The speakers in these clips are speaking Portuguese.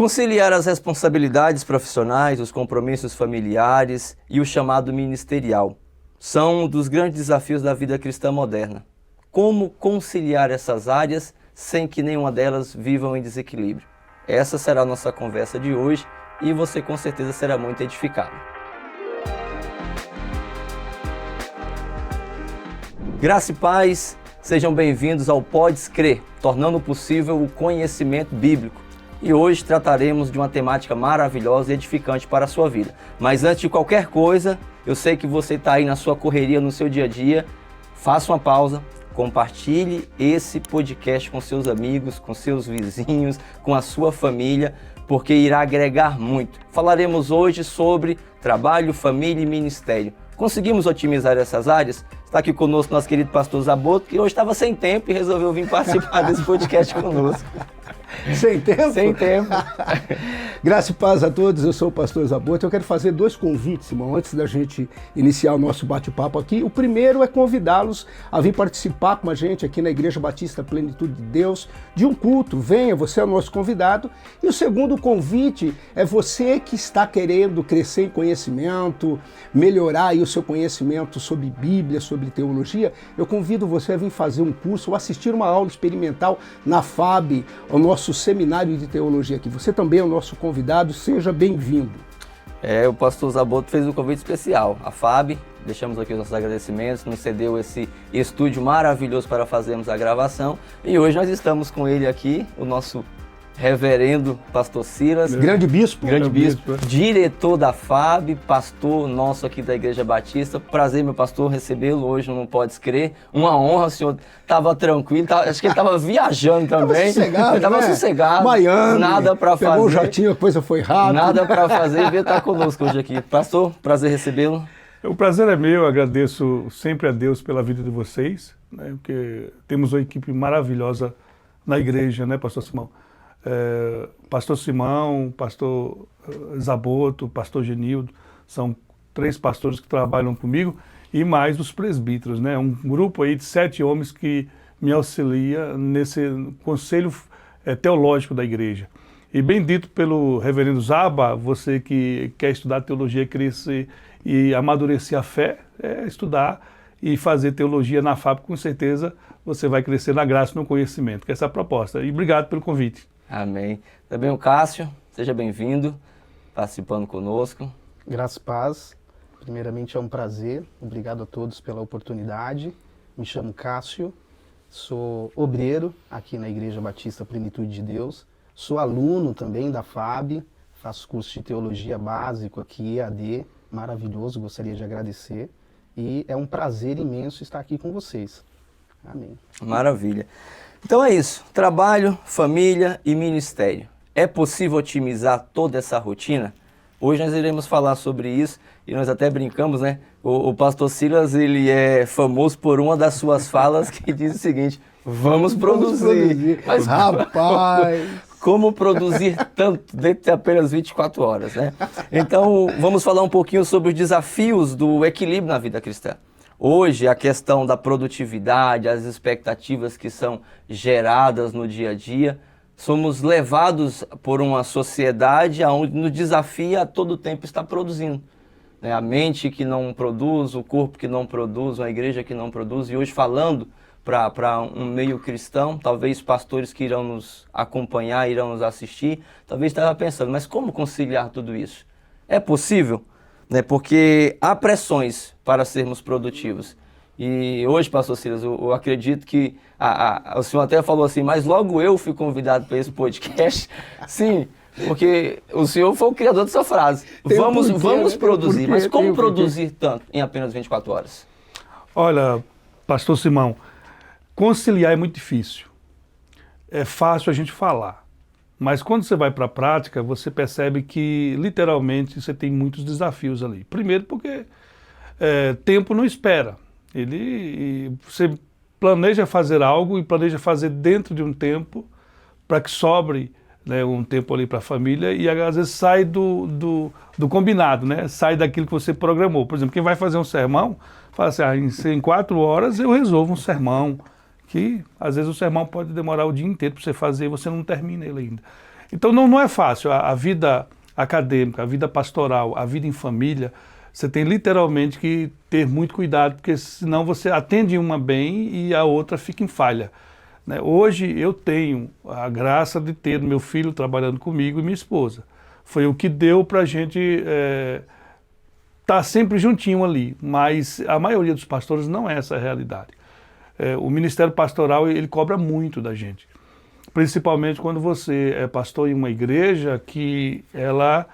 Conciliar as responsabilidades profissionais, os compromissos familiares e o chamado ministerial são um dos grandes desafios da vida cristã moderna. Como conciliar essas áreas sem que nenhuma delas vivam em desequilíbrio? Essa será a nossa conversa de hoje e você com certeza será muito edificado. Graça e paz, sejam bem-vindos ao Podes Crer, tornando possível o conhecimento bíblico. E hoje trataremos de uma temática maravilhosa e edificante para a sua vida. Mas antes de qualquer coisa, eu sei que você está aí na sua correria, no seu dia a dia. Faça uma pausa, compartilhe esse podcast com seus amigos, com seus vizinhos, com a sua família, porque irá agregar muito. Falaremos hoje sobre trabalho, família e ministério. Conseguimos otimizar essas áreas? Está aqui conosco nosso querido pastor Zaboto, que hoje estava sem tempo e resolveu vir participar desse podcast conosco. Sem tempo? Sem tempo. Graça e paz a todos, eu sou o pastor Zaboto. Eu quero fazer dois convites, irmão, antes da gente iniciar o nosso bate-papo aqui. O primeiro é convidá-los a vir participar com a gente aqui na Igreja Batista Plenitude de Deus, de um culto. Venha, você é o nosso convidado. E o segundo convite é você que está querendo crescer em conhecimento, melhorar aí o seu conhecimento sobre Bíblia, sobre teologia. Eu convido você a vir fazer um curso ou assistir uma aula experimental na FAB, o nosso seminário de teologia aqui. Você também é o nosso convidado, seja bem-vindo. O pastor Zaboto fez um convite especial. A FAB, deixamos aqui os nossos agradecimentos, nos cedeu esse estúdio maravilhoso para fazermos a gravação. E hoje nós estamos com ele aqui, o nosso reverendo pastor Silas. Grande bispo. Diretor da FAB, pastor nosso aqui da Igreja Batista. Prazer, meu pastor, recebê-lo hoje, não pode crer. Uma honra, o senhor estava tranquilo, acho que ele estava viajando também. Sossegado, ele estava sossegado. Miami, nada para fazer. Pegou um jatinho, a coisa foi rápida. Nada para fazer e veio estar conosco hoje aqui. Pastor, prazer recebê-lo. O prazer é meu, agradeço sempre a Deus pela vida de vocês, né, porque temos uma equipe maravilhosa na igreja, né, pastor Simão? Pastor Simão, pastor Zaboto, pastor Genildo, são 3 pastores que trabalham comigo e mais os presbíteros, né? Um grupo aí de 7 homens que me auxilia nesse conselho teológico da igreja. E bendito pelo reverendo Zaba, você que quer estudar teologia, crescer e amadurecer a fé, estudar e fazer teologia na FAB, com certeza você vai crescer na graça e no conhecimento, que é essa a proposta. E obrigado pelo convite. Amém. Também o Cássio, seja bem-vindo, participando conosco. Graça e paz. Primeiramente é um prazer, obrigado a todos pela oportunidade. Me chamo Cássio, sou obreiro aqui na Igreja Batista Plenitude de Deus, sou aluno também da FAB, faço curso de teologia básico aqui, EAD, maravilhoso, gostaria de agradecer. E é um prazer imenso estar aqui com vocês. Amém. Maravilha. Então é isso, trabalho, família e ministério. É possível otimizar toda essa rotina? Hoje nós iremos falar sobre isso e nós até brincamos, né? O pastor Silas, ele é famoso por uma das suas falas que diz o seguinte: vamos produzir. Mas, rapaz! Como produzir tanto dentro de apenas 24 horas, né? Então vamos falar um pouquinho sobre os desafios do equilíbrio na vida cristã. Hoje, a questão da produtividade, as expectativas que são geradas no dia a dia, somos levados por uma sociedade onde nos desafia a todo tempo estar produzindo. Né? A mente que não produz, o corpo que não produz, uma igreja que não produz. E hoje, falando para um meio cristão, talvez pastores que irão nos acompanhar, irão nos assistir, talvez estava pensando, mas como conciliar tudo isso? É possível? Né, porque há pressões para sermos produtivos. E hoje, pastor Silas, eu acredito que o senhor até falou assim, mas logo eu fui convidado para esse podcast. Sim, porque o senhor foi o criador dessa frase. Vamos produzir, mas como produzir tanto em apenas 24 horas? Olha, pastor Simão, conciliar é muito difícil. É fácil a gente falar. Mas quando você vai para a prática, você percebe que, literalmente, você tem muitos desafios ali. Primeiro porque tempo não espera. Você planeja fazer algo e planeja fazer dentro de um tempo para que sobre, né, um tempo ali para a família e às vezes sai do combinado, né? Sai daquilo que você programou. Por exemplo, quem vai fazer um sermão, fala assim, em 4 horas eu resolvo um sermão, que às vezes o sermão pode demorar o dia inteiro para você fazer e você não termina ele ainda. Então não é fácil. A vida acadêmica, a vida pastoral, a vida em família, você tem literalmente que ter muito cuidado, porque senão você atende uma bem e a outra fica em falha. Né? Hoje eu tenho a graça de ter meu filho trabalhando comigo e minha esposa. Foi o que deu para a gente estar sempre juntinho ali, mas a maioria dos pastores não é essa a realidade. O ministério pastoral ele cobra muito da gente, principalmente quando você é pastor em uma igreja que ela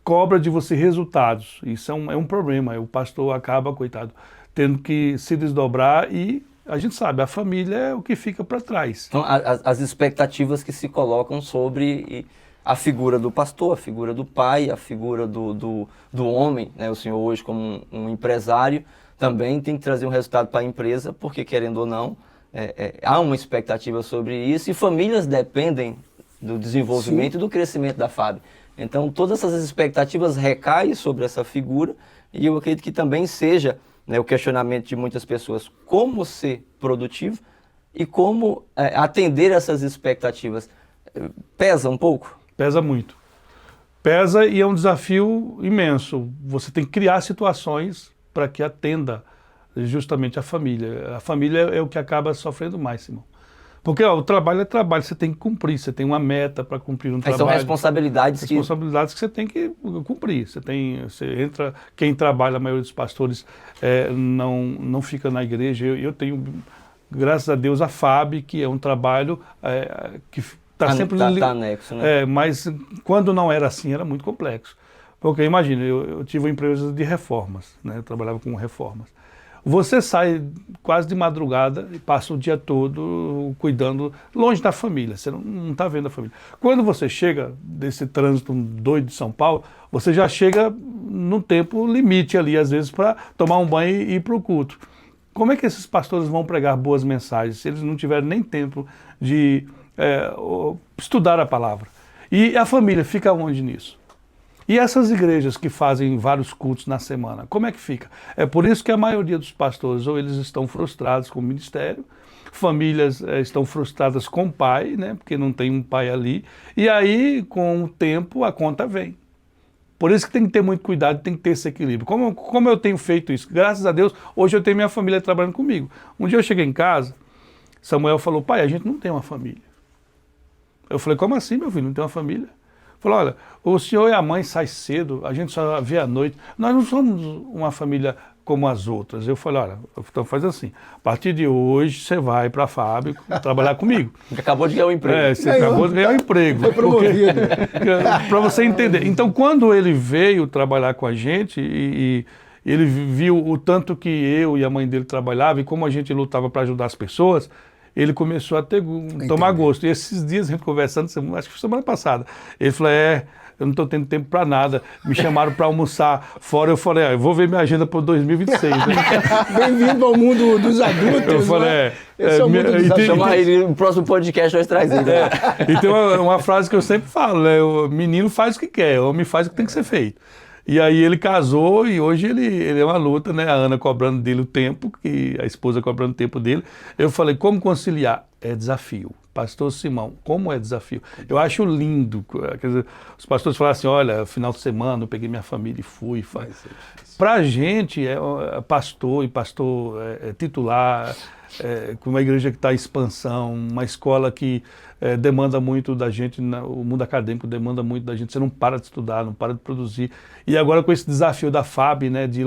cobra de você resultados. Isso é um problema, o pastor acaba, coitado, tendo que se desdobrar e a gente sabe, a família é o que fica para trás. Então, as expectativas que se colocam sobre a figura do pastor, a figura do pai, a figura do homem, né? O senhor hoje como um empresário também tem que trazer um resultado para a empresa, porque querendo ou não, há uma expectativa sobre isso e famílias dependem do desenvolvimento e do crescimento da FAB. Então todas essas expectativas recaem sobre essa figura e eu acredito que também seja, né, o questionamento de muitas pessoas, como ser produtivo e como atender essas expectativas. Pesa um pouco? Pesa muito. Pesa e é um desafio imenso. Você tem que criar situações para que atenda justamente a família. A família é o que acaba sofrendo mais, Simão. Porque o trabalho é trabalho, você tem que cumprir, você tem uma meta para cumprir um trabalho. São responsabilidades que você tem que cumprir. Você entra, quem trabalha, a maioria dos pastores não fica na igreja. Eu tenho, graças a Deus, a FAB, que é um trabalho que está sempre... Tá anexo, né? Mas quando não era assim, era muito complexo. Porque imagina, eu tive uma empresa de reformas, né? Eu trabalhava com reformas. Você sai quase de madrugada e passa o dia todo cuidando, longe da família, você não está vendo a família. Quando você chega desse trânsito doido de São Paulo, você já chega no tempo limite ali, às vezes, para tomar um banho e ir para o culto. Como é que esses pastores vão pregar boas mensagens se eles não tiverem nem tempo de estudar a palavra? E a família fica onde nisso? E essas igrejas que fazem vários cultos na semana, como é que fica? É por isso que a maioria dos pastores, ou eles estão frustrados com o ministério, famílias estão frustradas com o pai, né, porque não tem um pai ali, e aí, com o tempo, a conta vem. Por isso que tem que ter muito cuidado, tem que ter esse equilíbrio. Como eu tenho feito isso? Graças a Deus, hoje eu tenho minha família trabalhando comigo. Um dia eu cheguei em casa, Samuel falou, pai, a gente não tem uma família. Eu falei, como assim, meu filho, não tem uma família? Falou, olha, o senhor e a mãe saem cedo, a gente só vê à noite. Nós não somos uma família como as outras. Eu falei, olha, então faz assim, a partir de hoje você vai para a fábrica trabalhar comigo. Você acabou de ganhar um emprego. Você acabou de ganhar um emprego. Foi promovido. Para você entender. Então, quando ele veio trabalhar com a gente e ele viu o tanto que eu e a mãe dele trabalhavam e como a gente lutava para ajudar as pessoas, ele começou a tomar gosto. E esses dias, a gente conversando, acho que foi semana passada, ele falou, eu não estou tendo tempo para nada, me chamaram para almoçar fora, eu falei, eu vou ver minha agenda para 2026. Né? Bem-vindo ao mundo dos adultos. Eu falei, Esse é o mundo dos adultos. Chamar ele no próximo podcast, nós traz ele. E tem uma frase que eu sempre falo, né? O menino faz o que quer, o homem faz o que tem que ser feito. E aí ele casou e hoje ele é uma luta, né? A Ana cobrando dele o tempo, e a esposa cobrando o tempo dele. Eu falei, como conciliar? É desafio. Pastor Simão, como é desafio? Eu acho lindo. Quer dizer, os pastores falam assim, olha, final de semana eu peguei minha família e fui. Para a gente, pastor e pastor titular, com uma igreja que está em expansão, uma escola que demanda muito da gente, o mundo acadêmico demanda muito da gente, você não para de estudar, não para de produzir. E agora com esse desafio da FAB, né, de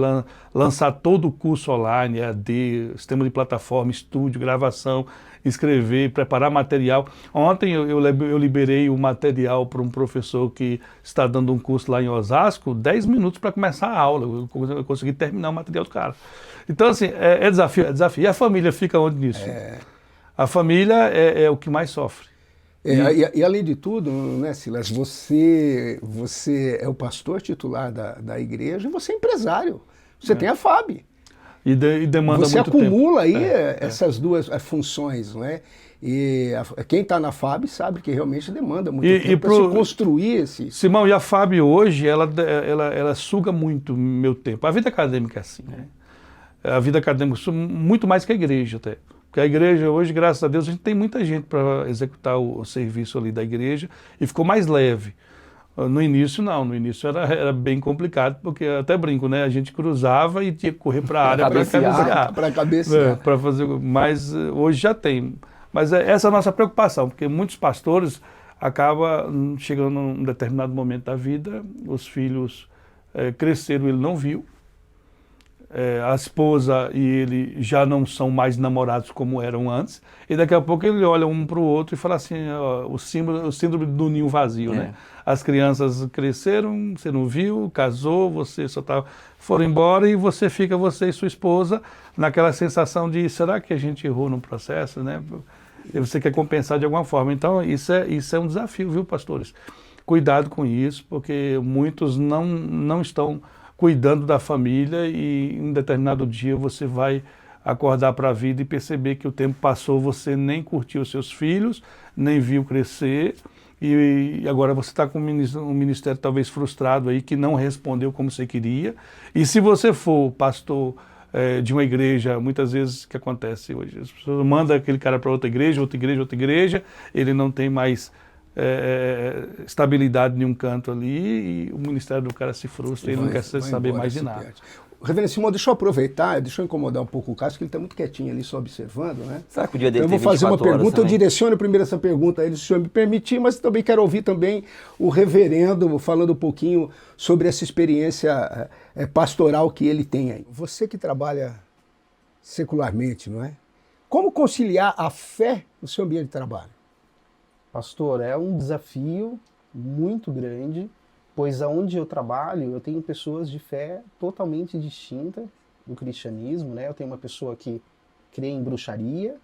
lançar todo o curso online, EAD, sistema de plataforma, estúdio, gravação, escrever, preparar material. Ontem eu liberei o material para um professor que está dando um curso lá em Osasco, 10 minutos para começar a aula, eu consegui terminar o material do cara. Então assim, é desafio. E a família fica onde nisso? A família é o que mais sofre. E além de tudo, né, Silas, você é o pastor titular da igreja e você é empresário. Você tem a FAB. E demanda você muito tempo. Você acumula aí essas duas funções, né? E quem está na FAB sabe que realmente demanda muito tempo para se construir esse... Simão, e a FAB hoje, ela suga muito meu tempo. A vida acadêmica é assim, né? A vida acadêmica, muito mais que a igreja até. Porque a igreja hoje, graças a Deus, a gente tem muita gente para executar o serviço ali da igreja e ficou mais leve. No início não, no início era bem complicado, porque eu até brinco, né? A gente cruzava e tinha que correr para a área para cabecear. Para cabecear. Para fazer, mas hoje já tem. Mas essa é a nossa preocupação, porque muitos pastores acabam chegando num determinado momento da vida, os filhos cresceram, ele não viu. A esposa e ele já não são mais namorados como eram antes, e daqui a pouco ele olha um para o outro e fala assim, ó, o síndrome do ninho vazio, né? As crianças cresceram, você não viu, casou, você só foram embora e você fica, você e sua esposa, naquela sensação de, será que a gente errou no processo, né? E você quer compensar de alguma forma. Então isso é um desafio, viu, pastores? Cuidado com isso, porque muitos não estão cuidando da família e em determinado dia você vai acordar para a vida e perceber que o tempo passou, você nem curtiu os seus filhos, nem viu crescer e agora você está com um ministério talvez frustrado aí que não respondeu como você queria. E se você for pastor de uma igreja, muitas vezes o que acontece hoje? As pessoas mandam aquele cara para outra igreja, ele não tem mais estabilidade em um canto ali e o ministério do cara se frustra e ele não quer saber mais de nada. Reverendo Simão, deixa eu aproveitar, deixa eu incomodar um pouco o Cássio, que ele está muito quietinho ali só observando, né? Será que o dia dele Eu vou fazer uma pergunta, eu direciono primeiro essa pergunta a ele, se o senhor me permitir, mas também quero ouvir também o reverendo falando um pouquinho sobre essa experiência pastoral que ele tem aí. Você que trabalha secularmente, não é? Como conciliar a fé no seu ambiente de trabalho? Pastor, é um desafio muito grande, pois aonde eu trabalho, eu tenho pessoas de fé totalmente distinta do cristianismo, né? Eu tenho uma pessoa que crê em bruxaria,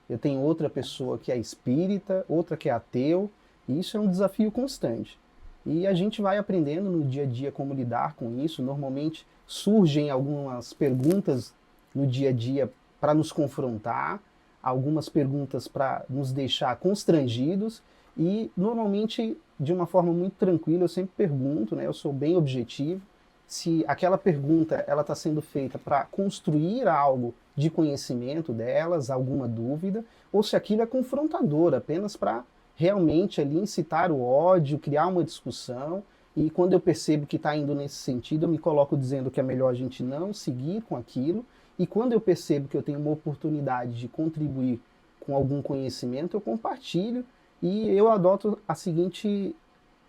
eu tenho outra pessoa que é espírita, outra que é ateu, e isso é um desafio constante. E a gente vai aprendendo no dia a dia como lidar com isso. Normalmente surgem algumas perguntas no dia a dia para nos confrontar, algumas perguntas para nos deixar constrangidos e normalmente de uma forma muito tranquila eu sempre pergunto, né, eu sou bem objetivo, se aquela pergunta ela está sendo feita para construir algo de conhecimento delas, alguma dúvida, ou se aquilo é confrontador, apenas para realmente ali incitar o ódio, criar uma discussão. E quando eu percebo que está indo nesse sentido, eu me coloco dizendo que é melhor a gente não seguir com aquilo. E quando eu percebo que eu tenho uma oportunidade de contribuir com algum conhecimento, eu compartilho e eu adoto a seguinte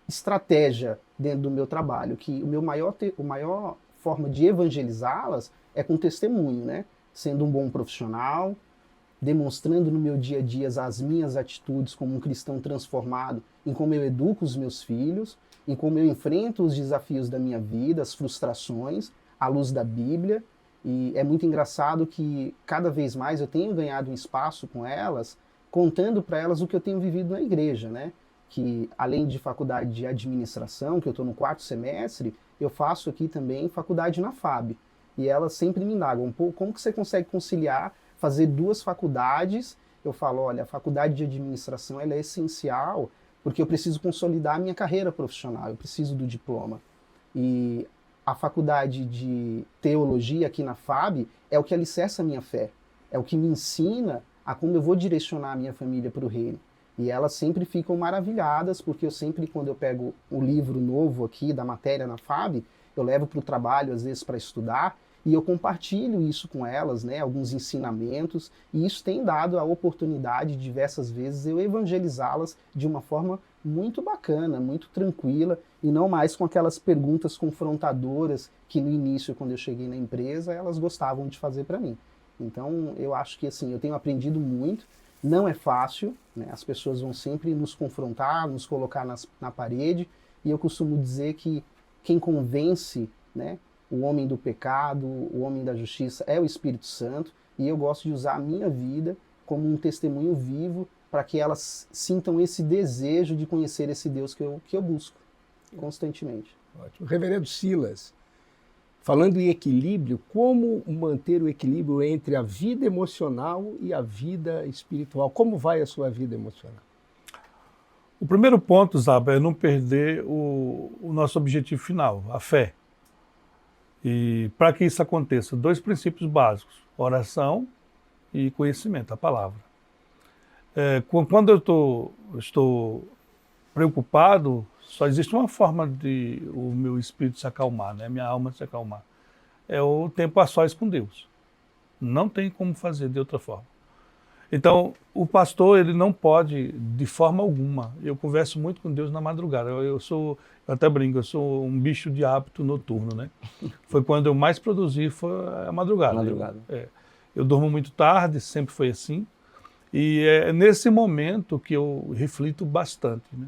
estratégia dentro do meu trabalho, que o maior forma de evangelizá-las é com testemunho, né? Sendo um bom profissional, demonstrando no meu dia a dia as minhas atitudes como um cristão transformado, em como eu educo os meus filhos, em como eu enfrento os desafios da minha vida, as frustrações, à luz da Bíblia. E é muito engraçado que cada vez mais eu tenho ganhado um espaço com elas, contando para elas o que eu tenho vivido na igreja, né? Que além de faculdade de administração, que eu estou no 4º semestre, eu faço aqui também faculdade na FAB. E elas sempre me indagam, pô, como que você consegue conciliar, fazer 2 faculdades? Eu falo, olha, a faculdade de administração ela é essencial, porque eu preciso consolidar a minha carreira profissional, eu preciso do diploma. E a faculdade de teologia aqui na FAB é o que alicerça a minha fé, é o que me ensina a como eu vou direcionar a minha família para o reino. E elas sempre ficam maravilhadas, porque eu sempre, quando eu pego um livro novo aqui da matéria na FAB, eu levo para o trabalho, às vezes, para estudar, e eu compartilho isso com elas, né, alguns ensinamentos, e isso tem dado a oportunidade, diversas vezes, eu evangelizá-las de uma forma muito bacana, muito tranquila, e não mais com aquelas perguntas confrontadoras que no início, quando eu cheguei na empresa, elas gostavam de fazer para mim. Então, eu acho que assim, eu tenho aprendido muito, não é fácil, né? As pessoas vão sempre nos confrontar, nos colocar na parede, e eu costumo dizer que quem convence, né, o homem do pecado, o homem da justiça é o Espírito Santo, e eu gosto de usar a minha vida como um testemunho vivo para que elas sintam esse desejo de conhecer esse Deus que eu busco constantemente. Ótimo. Reverendo Silas, falando em equilíbrio, como manter o equilíbrio entre a vida emocional e a vida espiritual? Como vai a sua vida emocional? O primeiro ponto, Zaba, é não perder o nosso objetivo final, a fé. E para que isso aconteça, 2 princípios básicos: oração e conhecimento, a palavra. Quando eu estou preocupado, só existe uma forma de o meu espírito se acalmar, né? Minha alma se acalmar. É o tempo a sós com Deus. Não tem como fazer de outra forma. Então, o pastor, ele não pode, de forma alguma, eu converso muito com Deus na madrugada. Eu até brinco, eu sou um bicho de hábito noturno, né? Foi quando eu mais produzi, foi a madrugada. Eu durmo muito tarde, sempre foi assim. E é nesse momento que eu reflito bastante, né?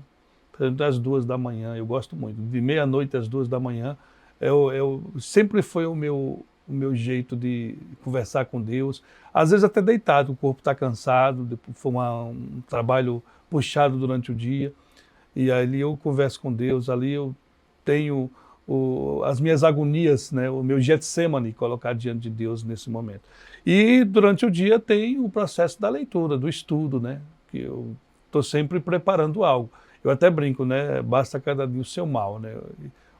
Às 2 da manhã, eu gosto muito. De meia-noite às 2 da manhã, sempre foi o meu jeito de conversar com Deus. Às vezes até deitado, o corpo está cansado, foi um trabalho puxado durante o dia. E ali eu converso com Deus, ali eu tenho as minhas agonias, né? O meu Getsemane colocado diante de Deus nesse momento. E durante o dia tem o processo da leitura, do estudo, né? Que eu estou sempre preparando algo. Eu até brinco, né? Basta cada dia o seu mal, né?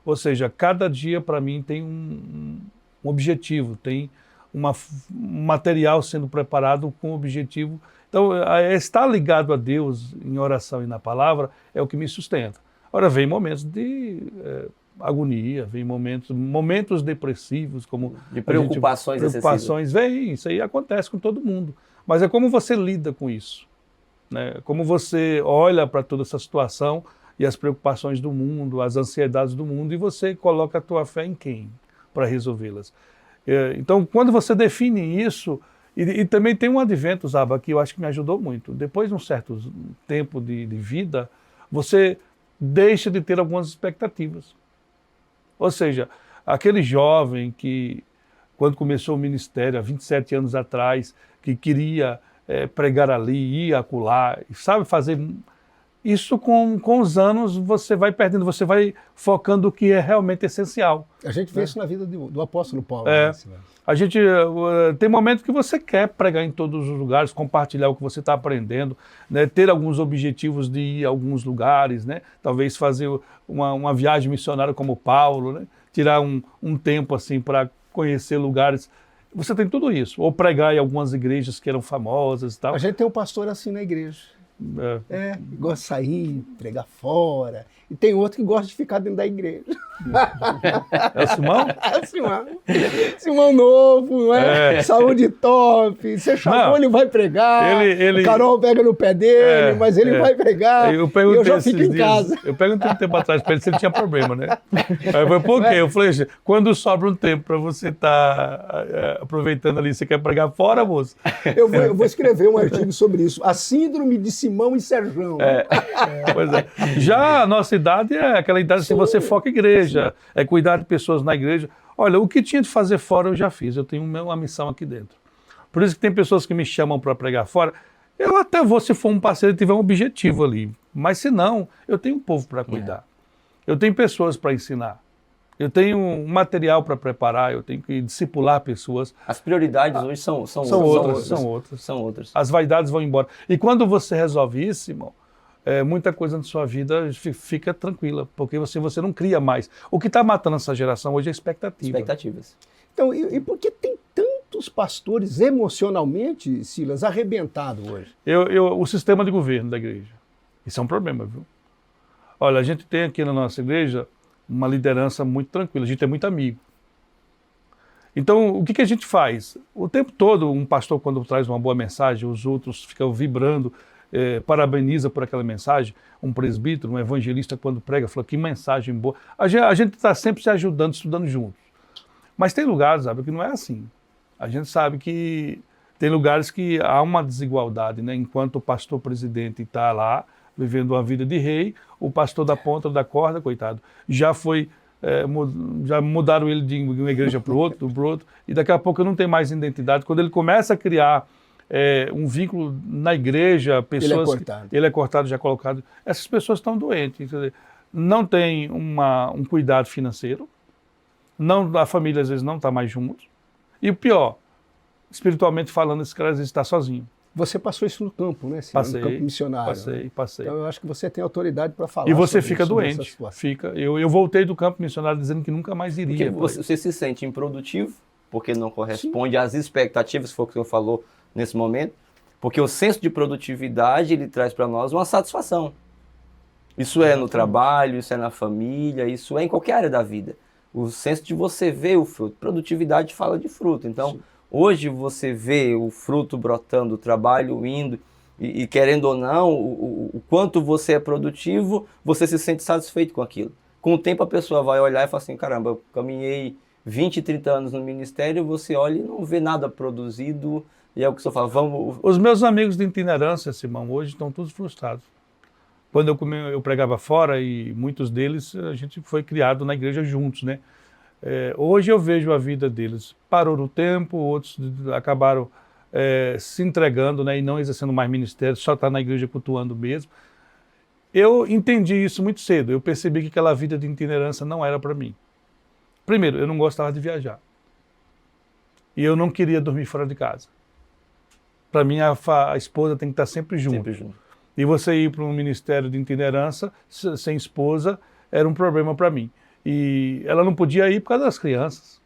Ou seja, cada dia para mim tem um objetivo, tem um material sendo preparado com objetivo. Então, estar ligado a Deus em oração e na palavra é o que me sustenta. Ora, vem momentos de agonia, vem momentos depressivos, como de preocupações excessivas. Vem, isso aí acontece com todo mundo. Mas é como você lida com isso, né? Como você olha para toda essa situação e as preocupações do mundo, as ansiedades do mundo, e você coloca a tua fé em quem para resolvê-las. Então, quando você define isso, e também tem um advento, Zaba, que eu acho que me ajudou muito. Depois de um certo tempo de vida, você deixa de ter algumas expectativas. Ou seja, aquele jovem que, quando começou o ministério, há 27 anos atrás, que queria pregar ali, ir acolá, sabe fazer... Isso com os anos você vai perdendo, você vai focando o que é realmente essencial. A gente vê isso na vida do apóstolo Paulo. A gente tem momentos que você quer pregar em todos os lugares, compartilhar o que você está aprendendo, né, ter alguns objetivos de ir a alguns lugares, né, talvez fazer uma viagem missionária como Paulo, né, tirar um tempo assim para conhecer lugares. Você tem tudo isso, ou pregar em algumas igrejas que eram famosas e tal. A gente tem um pastor assim na igreja. Gosta de sair, pregar fora. E tem outro que gosta de ficar dentro da igreja. É o Simão? É o Simão. Simão novo, não é? Saúde top. Você chamou, ele vai pregar. Carol pega no pé dele, mas ele vai pregar. Eu já fico em casa. Eu perguntei um tempo atrás para ele se ele tinha problema, né? Aí foi por quê? Eu falei, quando sobra um tempo para você estar aproveitando ali, você quer pregar fora, moço? Eu vou escrever um artigo sobre isso. A síndrome de Simão e Serjão. Pois é. Já a nossa idade é aquela idade que você foca em igreja, é cuidar de pessoas na igreja. Olha, o que tinha de fazer fora eu já fiz, eu tenho uma missão aqui dentro. Por isso que tem pessoas que me chamam para pregar fora. Eu até vou se for um parceiro e tiver um objetivo ali, mas se não, eu tenho um povo para cuidar. Eu tenho pessoas para ensinar. Eu tenho um material para preparar, eu tenho que discipular pessoas. As prioridades hoje são outras. As vaidades vão embora. E quando você resolve isso, irmão, muita coisa na sua vida fica tranquila, porque você não cria mais. O que está matando essa geração hoje é expectativas. Então, e por que tem tantos pastores emocionalmente, Silas, arrebentados hoje? O sistema de governo da igreja. Isso é um problema, viu? Olha, a gente tem aqui na nossa igreja uma liderança muito tranquila, a gente é muito amigo. Então, o que a gente faz? O tempo todo, um pastor, quando traz uma boa mensagem, os outros ficam vibrando, parabeniza por aquela mensagem. Um presbítero, um evangelista, quando prega, fala que mensagem boa. A gente está sempre se ajudando, estudando juntos. Mas tem lugares, sabe, que não é assim. A gente sabe que tem lugares que há uma desigualdade, né? Enquanto o pastor presidente está lá, vivendo uma vida de rei, o pastor da ponta da corda, coitado, já mudaram ele de uma igreja para o outro, e daqui a pouco não tem mais identidade. Quando ele começa a criar um vínculo na igreja, pessoas... Ele é cortado, já colocado. Essas pessoas estão doentes, não tem um cuidado financeiro, a família às vezes não está mais juntos, e o pior, espiritualmente falando, esse cara às vezes está sozinho. Você passou isso no campo, né? Passei, no campo missionário. Passei. Então eu acho que você tem autoridade para falar. E você fica doente. Eu voltei do campo missionário dizendo que nunca mais iria. Porque você se sente improdutivo, porque não corresponde às expectativas, foi o que o senhor falou, nesse momento, porque o senso de produtividade, ele traz para nós uma satisfação. Isso é no trabalho, isso é na família, isso é em qualquer área da vida. O senso de você ver o fruto. Produtividade fala de fruto. Então, sim, hoje você vê o fruto brotando, o trabalho indo, e querendo ou não, o quanto você é produtivo, você se sente satisfeito com aquilo. Com o tempo a pessoa vai olhar e fala assim, caramba, eu caminhei 20, 30 anos no ministério, você olha e não vê nada produzido, e é o que você fala, vamos... Os meus amigos de itinerância, Simão, hoje estão todos frustrados. Quando eu pregava fora, e muitos deles, a gente foi criado na igreja juntos, né? Hoje eu vejo a vida deles. Parou no tempo, outros acabaram se entregando, né, e não exercendo mais ministério, só está na igreja cultuando mesmo. Eu entendi isso muito cedo. Eu percebi que aquela vida de itinerância não era para mim. Primeiro, eu não gostava de viajar. E eu não queria dormir fora de casa. Para mim, a esposa tem que estar sempre junto. Sempre junto. E você ir para um ministério de itinerância sem esposa era um problema para mim. E ela não podia ir por causa das crianças.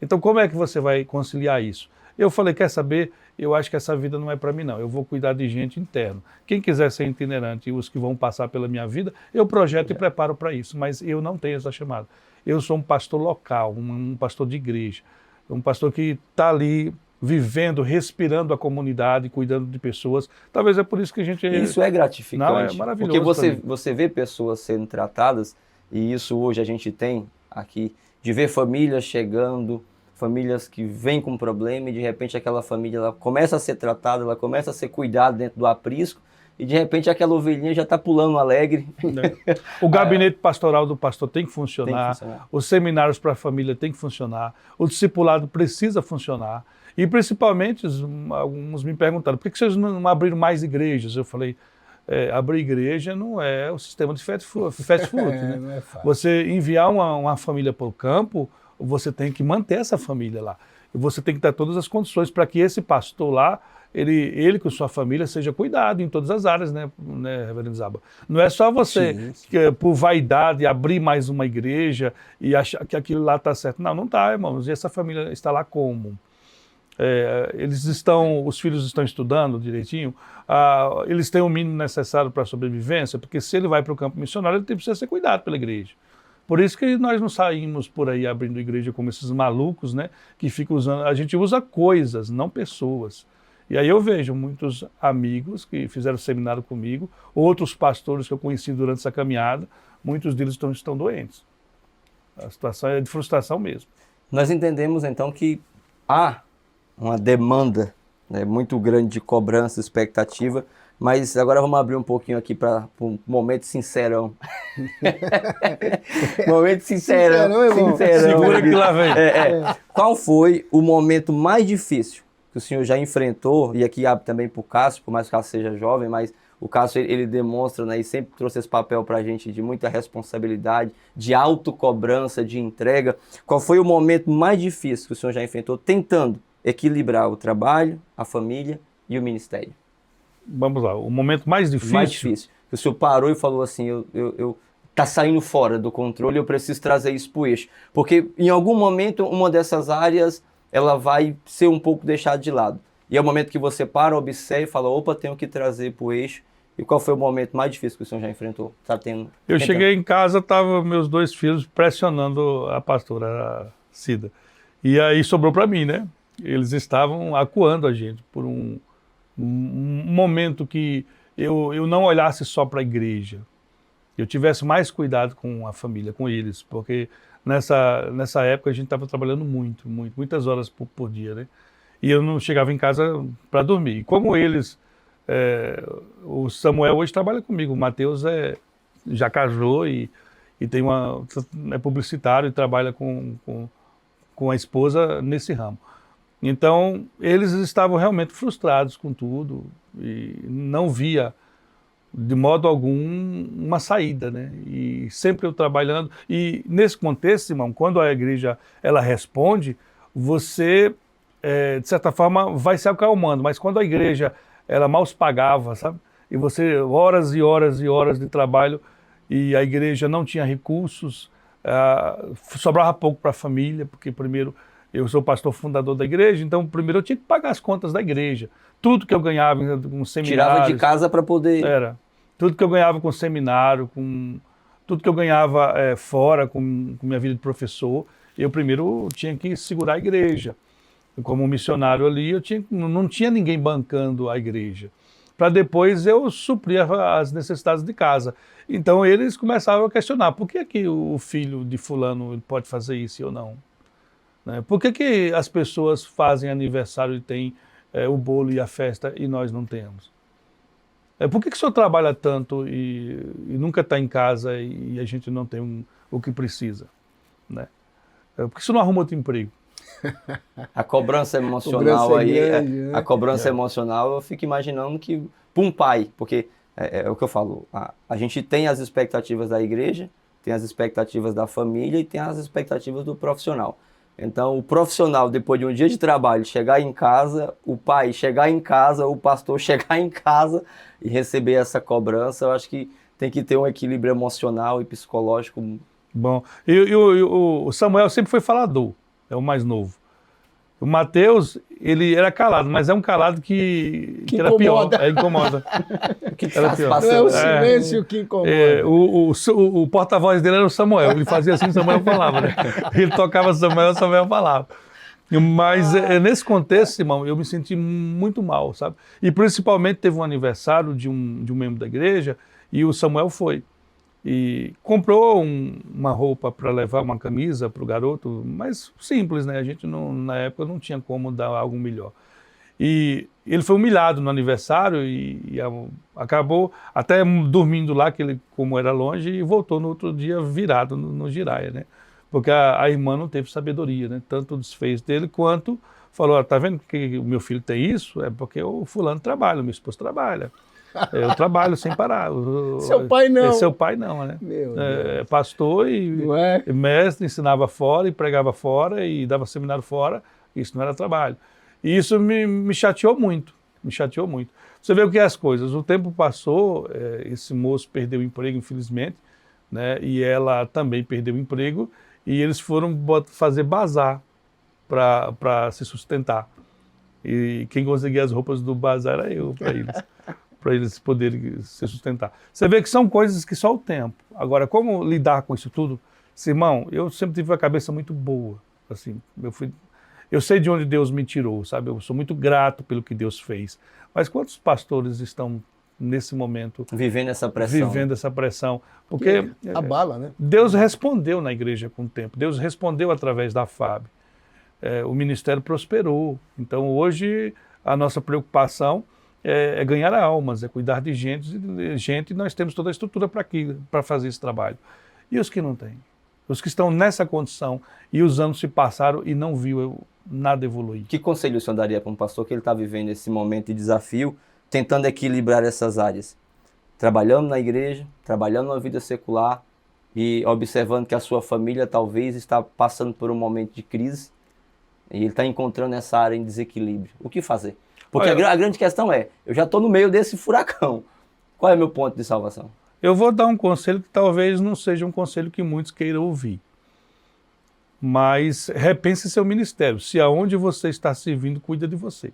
Então, como é que você vai conciliar isso? Eu falei, quer saber? Eu acho que essa vida não é para mim, não. Eu vou cuidar de gente interna. Quem quiser ser itinerante e os que vão passar pela minha vida, eu projeto e preparo para isso. Mas eu não tenho essa chamada. Eu sou um pastor local, um pastor de igreja. Um pastor que está ali vivendo, respirando a comunidade, cuidando de pessoas. Talvez é por isso que a gente... Isso é gratificante. Não, é maravilhoso. Porque você vê pessoas sendo tratadas, e isso hoje a gente tem aqui, de ver famílias chegando, famílias que vêm com problema, e de repente aquela família ela começa a ser tratada, ela começa a ser cuidada dentro do aprisco, e de repente aquela ovelhinha já está pulando alegre. O gabinete pastoral do pastor tem que funcionar, os seminários para a família tem que funcionar, o discipulado precisa funcionar. E principalmente, alguns me perguntaram, por que vocês não abriram mais igrejas? Eu falei, abrir igreja não é o sistema de fast food, né? Não é fácil. Você enviar uma família para o campo, você tem que manter essa família lá. E você tem que dar todas as condições para que esse pastor lá, ele com sua família seja cuidado em todas as áreas, né Reverendo Zaba? Não é só você, por vaidade, abrir mais uma igreja e achar que aquilo lá está certo. Não está, irmãos. E essa família está lá como? Os filhos estão estudando direitinho, eles têm o mínimo necessário para a sobrevivência, porque se ele vai para o campo missionário, ele precisa ser cuidado pela igreja. Por isso que nós não saímos por aí abrindo igreja como esses malucos, né, que ficam usando, a gente usa coisas, não pessoas. E aí eu vejo muitos amigos que fizeram seminário comigo, outros pastores que eu conheci durante essa caminhada, muitos deles estão doentes. A situação é de frustração mesmo. Nós entendemos então que há uma demanda, né, muito grande de cobrança, expectativa, mas agora vamos abrir um pouquinho aqui para um momento sincerão. Momento sincerão. Segura que lá vem. Qual foi o momento mais difícil que o senhor já enfrentou, e aqui abre também para o Cássio, por mais que o Cássio seja jovem, mas o Cássio ele demonstra, né, e sempre trouxe esse papel para a gente de muita responsabilidade, de autocobrança, de entrega. Qual foi o momento mais difícil que o senhor já enfrentou tentando equilibrar o trabalho, a família e o ministério? Vamos lá, o momento mais difícil... Mais difícil. O senhor parou e falou assim, tá saindo fora do controle, eu preciso trazer isso para o eixo. Porque em algum momento, uma dessas áreas, ela vai ser um pouco deixada de lado. E é o momento que você para, observa e fala, opa, tenho que trazer para o eixo. E qual foi o momento mais difícil que o senhor já enfrentou? Eu cheguei em casa, estavam meus dois filhos pressionando a pastora Cida. E aí sobrou para mim, né? Eles estavam acuando a gente por um momento que eu não olhasse só para a igreja. Eu tivesse mais cuidado com a família, com eles, porque nessa época a gente estava trabalhando muitas horas por dia, né? E eu não chegava em casa para dormir. E como eles, o Samuel hoje trabalha comigo, o Mateus já casou e é publicitário e trabalha com a esposa nesse ramo. Então, eles estavam realmente frustrados com tudo e não via, de modo algum, uma saída, né? E sempre eu trabalhando. E nesse contexto, irmão, quando a igreja ela responde, você, de certa forma, vai se acalmando. Mas quando a igreja ela mal se pagava, sabe? E você, horas e horas e horas de trabalho, e a igreja não tinha recursos, sobrava pouco para a família, porque primeiro Eu sou pastor fundador da igreja, então primeiro eu tinha que pagar as contas da igreja. Tudo que eu ganhava com seminários... Tirava de casa para poder... Era. Tudo que eu ganhava com seminário, tudo que eu ganhava fora com minha vida de professor, eu primeiro tinha que segurar a igreja. Como missionário ali, não tinha ninguém bancando a igreja. Para depois eu suprir as necessidades de casa. Então eles começavam a questionar, por que o filho de fulano pode fazer isso e eu não? Né? Por que as pessoas fazem aniversário e têm o bolo e a festa e nós não temos? Por que o senhor trabalha tanto e nunca está em casa e a gente não tem o que precisa? Né? Por que o senhor não arruma outro emprego? A cobrança emocional aí, grande, né? a cobrança emocional, eu fico imaginando que, para um pai, porque é o que eu falo, a gente tem as expectativas da igreja, tem as expectativas da família e tem as expectativas do profissional. Então, o profissional, depois de um dia de trabalho, chegar em casa, o pai chegar em casa, o pastor chegar em casa e receber essa cobrança, eu acho que tem que ter um equilíbrio emocional e psicológico. Bom, o Samuel sempre foi falador, é o mais novo. O Mateus, ele era calado, mas é um calado que era pior. Incomoda. Que Era pior. Não é o silêncio que incomoda. O porta-voz dele era o Samuel. Ele fazia assim, Samuel falava, né? Ele tocava Samuel falava. Mas nesse contexto, irmão, eu me senti muito mal, sabe? E principalmente teve um aniversário de um membro da igreja e o Samuel foi. E comprou uma roupa para levar, uma camisa para o garoto, mas simples, né? A gente na época não tinha como dar algo melhor. E ele foi humilhado no aniversário e acabou até dormindo lá, que ele, como era longe, e voltou no outro dia virado no giraia, né? Porque a irmã não teve sabedoria, né? Tanto desfez dele quanto falou, tá vendo que o meu filho tem isso? É porque o fulano trabalha, o meu esposo trabalha. Eu trabalho sem parar. Seu pai não. Seu pai não, né? Meu Deus. Pastor e mestre, ensinava fora e pregava fora e dava seminário fora. Isso não era trabalho. E isso me chateou muito. Me chateou muito. Você vê o que é as coisas. O tempo passou, esse moço perdeu o emprego, infelizmente, né? E ela também perdeu o emprego. E eles foram fazer bazar para se sustentar. E quem conseguia as roupas do bazar era eu para eles poderem se sustentar. Você vê que são coisas que só o tempo. Agora, como lidar com isso tudo? Irmão, eu sempre tive a cabeça muito boa. Assim, eu sei de onde Deus me tirou, sabe? Eu sou muito grato pelo que Deus fez. Mas quantos pastores estão nesse momento vivendo essa pressão? Porque abala, né? Deus respondeu na igreja com o tempo. Deus respondeu através da FAB. O ministério prosperou. Então, hoje, a nossa preocupação é ganhar almas, é cuidar de gente, e nós temos toda a estrutura para fazer esse trabalho. E os que não têm? Os que estão nessa condição e os anos se passaram e não viu nada evoluir. Que conselho o senhor daria para um pastor que ele está vivendo esse momento de desafio, tentando equilibrar essas áreas? Trabalhando na igreja, trabalhando na vida secular e observando que a sua família talvez está passando por um momento de crise e ele está encontrando essa área em desequilíbrio. O que fazer? Porque a grande questão eu já estou no meio desse furacão. Qual é o meu ponto de salvação? Eu vou dar um conselho que talvez não seja um conselho que muitos queiram ouvir. Mas repense seu ministério. Se aonde você está servindo, cuida de você.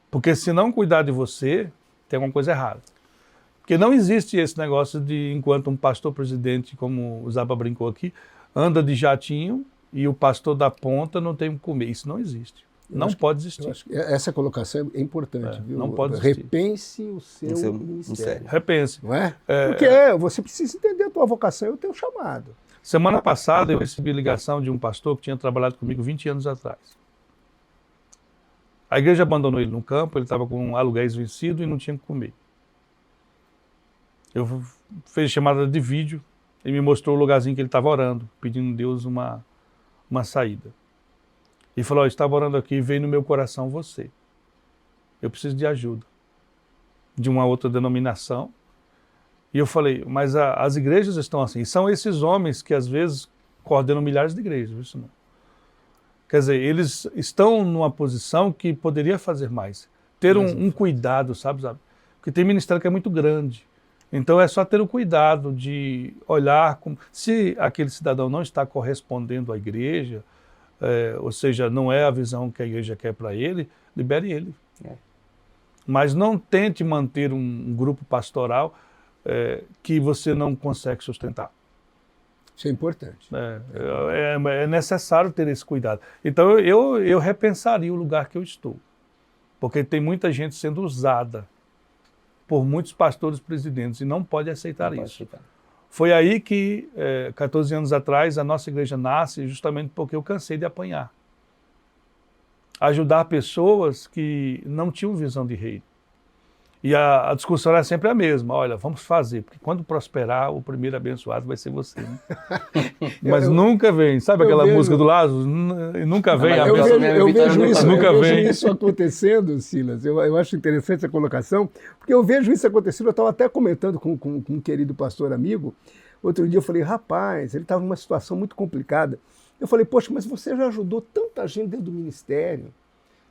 Porque se não cuidar de você, tem alguma coisa errada. Porque não existe esse negócio de, enquanto um pastor presidente, como o Zaba brincou aqui, anda de jatinho e o pastor da ponta não tem o que comer. Isso não existe. Não pode existir. Essa colocação é importante, viu? Não pode existir. Repense o seu ministério. Repense. Não é? Porque você precisa entender a tua vocação e o teu chamado. Semana passada eu recebi ligação de um pastor que tinha trabalhado comigo 20 anos atrás. A igreja abandonou ele no campo, ele estava com aluguéis vencido e não tinha o que comer. Eu fiz chamada de vídeo e me mostrou o lugarzinho que ele estava orando, pedindo a Deus uma saída. E falou, estava orando aqui e veio no meu coração você. Eu preciso de ajuda. De uma outra denominação. E eu falei, mas as igrejas estão assim. E são esses homens que às vezes coordenam milhares de igrejas. Isso não. Quer dizer, eles estão numa posição que poderia fazer mais. Ter um cuidado, sabe? Porque tem ministério que é muito grande. Então é só ter o cuidado de olhar se aquele cidadão não está correspondendo à igreja, ou seja, não é a visão que a igreja quer para ele, libere ele. Mas não tente manter um grupo pastoral que você não consegue sustentar. Isso é importante. É necessário ter esse cuidado. Então eu repensaria o lugar que eu estou. Porque tem muita gente sendo usada por muitos pastores presidentes e não pode aceitar isso. Foi aí que, 14 anos atrás, a nossa igreja nasce justamente porque eu cansei de apanhar. Ajudar pessoas que não tinham visão de reino. E a discussão era sempre a mesma. Olha, vamos fazer, porque quando prosperar, o primeiro abençoado vai ser você. Né? Mas nunca vem. Sabe aquela música do Lázaro? Nunca vem. Eu vejo vem. isso acontecendo, Silas. Eu acho interessante a colocação, porque eu vejo isso acontecendo. Eu estava até comentando com um querido pastor amigo. Outro dia eu falei, rapaz, ele estava numa situação muito complicada. Eu falei, poxa, mas você já ajudou tanta gente dentro do ministério.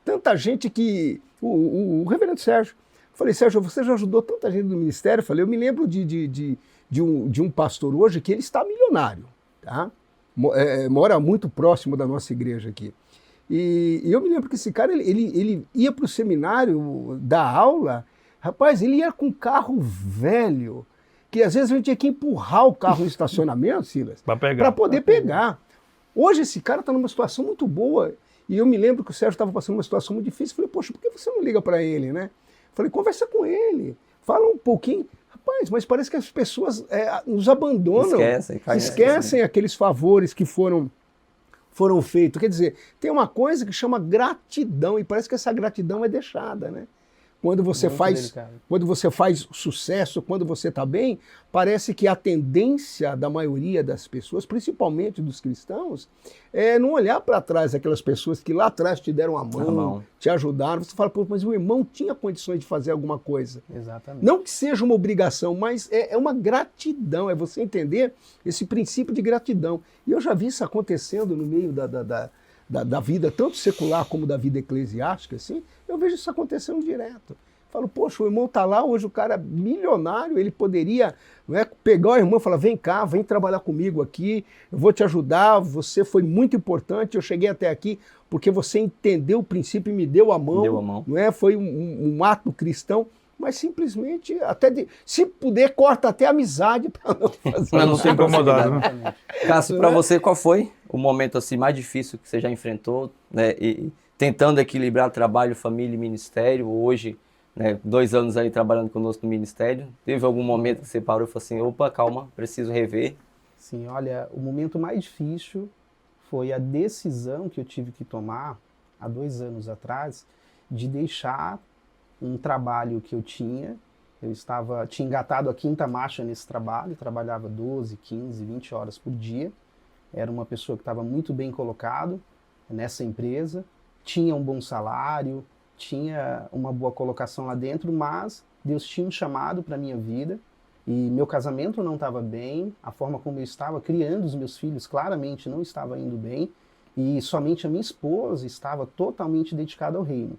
Tanta gente que... O reverendo Sérgio. Falei, Sérgio, você já ajudou tanta gente no ministério? Falei, eu me lembro de um pastor hoje que ele está milionário, tá? Mora muito próximo da nossa igreja aqui. E eu me lembro que esse cara, ele ia para o seminário dar aula, rapaz, ele ia com carro velho, que às vezes a gente tinha que empurrar o carro no estacionamento, Silas, para poder pegar. Hoje esse cara está numa situação muito boa, e eu me lembro que o Sérgio estava passando uma situação muito difícil. Falei, poxa, por que você não liga para ele, né? Falei, conversa com ele, fala um pouquinho. Rapaz, mas parece que as pessoas nos abandonam, esquecem aqueles favores que foram feitos. Quer dizer, tem uma coisa que chama gratidão, e parece que essa gratidão é deixada, né? Quando você faz sucesso, quando você está bem, parece que a tendência da maioria das pessoas, principalmente dos cristãos, é não olhar para trás aquelas pessoas que lá atrás te deram a mão, te ajudaram. Você fala, pô, mas o irmão tinha condições de fazer alguma coisa. Exatamente. Não que seja uma obrigação, mas é uma gratidão, é você entender esse princípio de gratidão. E eu já vi isso acontecendo no meio da vida, tanto secular como da vida eclesiástica, assim, eu vejo isso acontecendo direto. Falo, poxa, o irmão está lá, hoje o cara é milionário, ele poderia pegar o irmão e falar, vem cá, vem trabalhar comigo aqui, eu vou te ajudar, você foi muito importante, eu cheguei até aqui porque você entendeu o princípio e me deu a mão. Não é? Foi um ato cristão, mas simplesmente, se puder, corta até a amizade para não fazer. Para não ser incomodado, né? Cássio, para você, qual foi o momento assim, mais difícil que você já enfrentou, né, e tentando equilibrar trabalho, família e ministério, hoje, né, 2 anos aí trabalhando conosco no ministério? Teve algum momento que você parou e falou assim, opa, calma, preciso rever? Sim, olha, o momento mais difícil foi a decisão que eu tive que tomar, há 2 anos atrás, de deixar um trabalho que eu tinha. Eu tinha engatado a 5ª marcha nesse trabalho, trabalhava 12, 15, 20 horas por dia. Era uma pessoa que estava muito bem colocado nessa empresa, tinha um bom salário, tinha uma boa colocação lá dentro, mas Deus tinha um chamado para a minha vida e meu casamento não estava bem, a forma como eu estava criando os meus filhos claramente não estava indo bem e somente a minha esposa estava totalmente dedicada ao reino.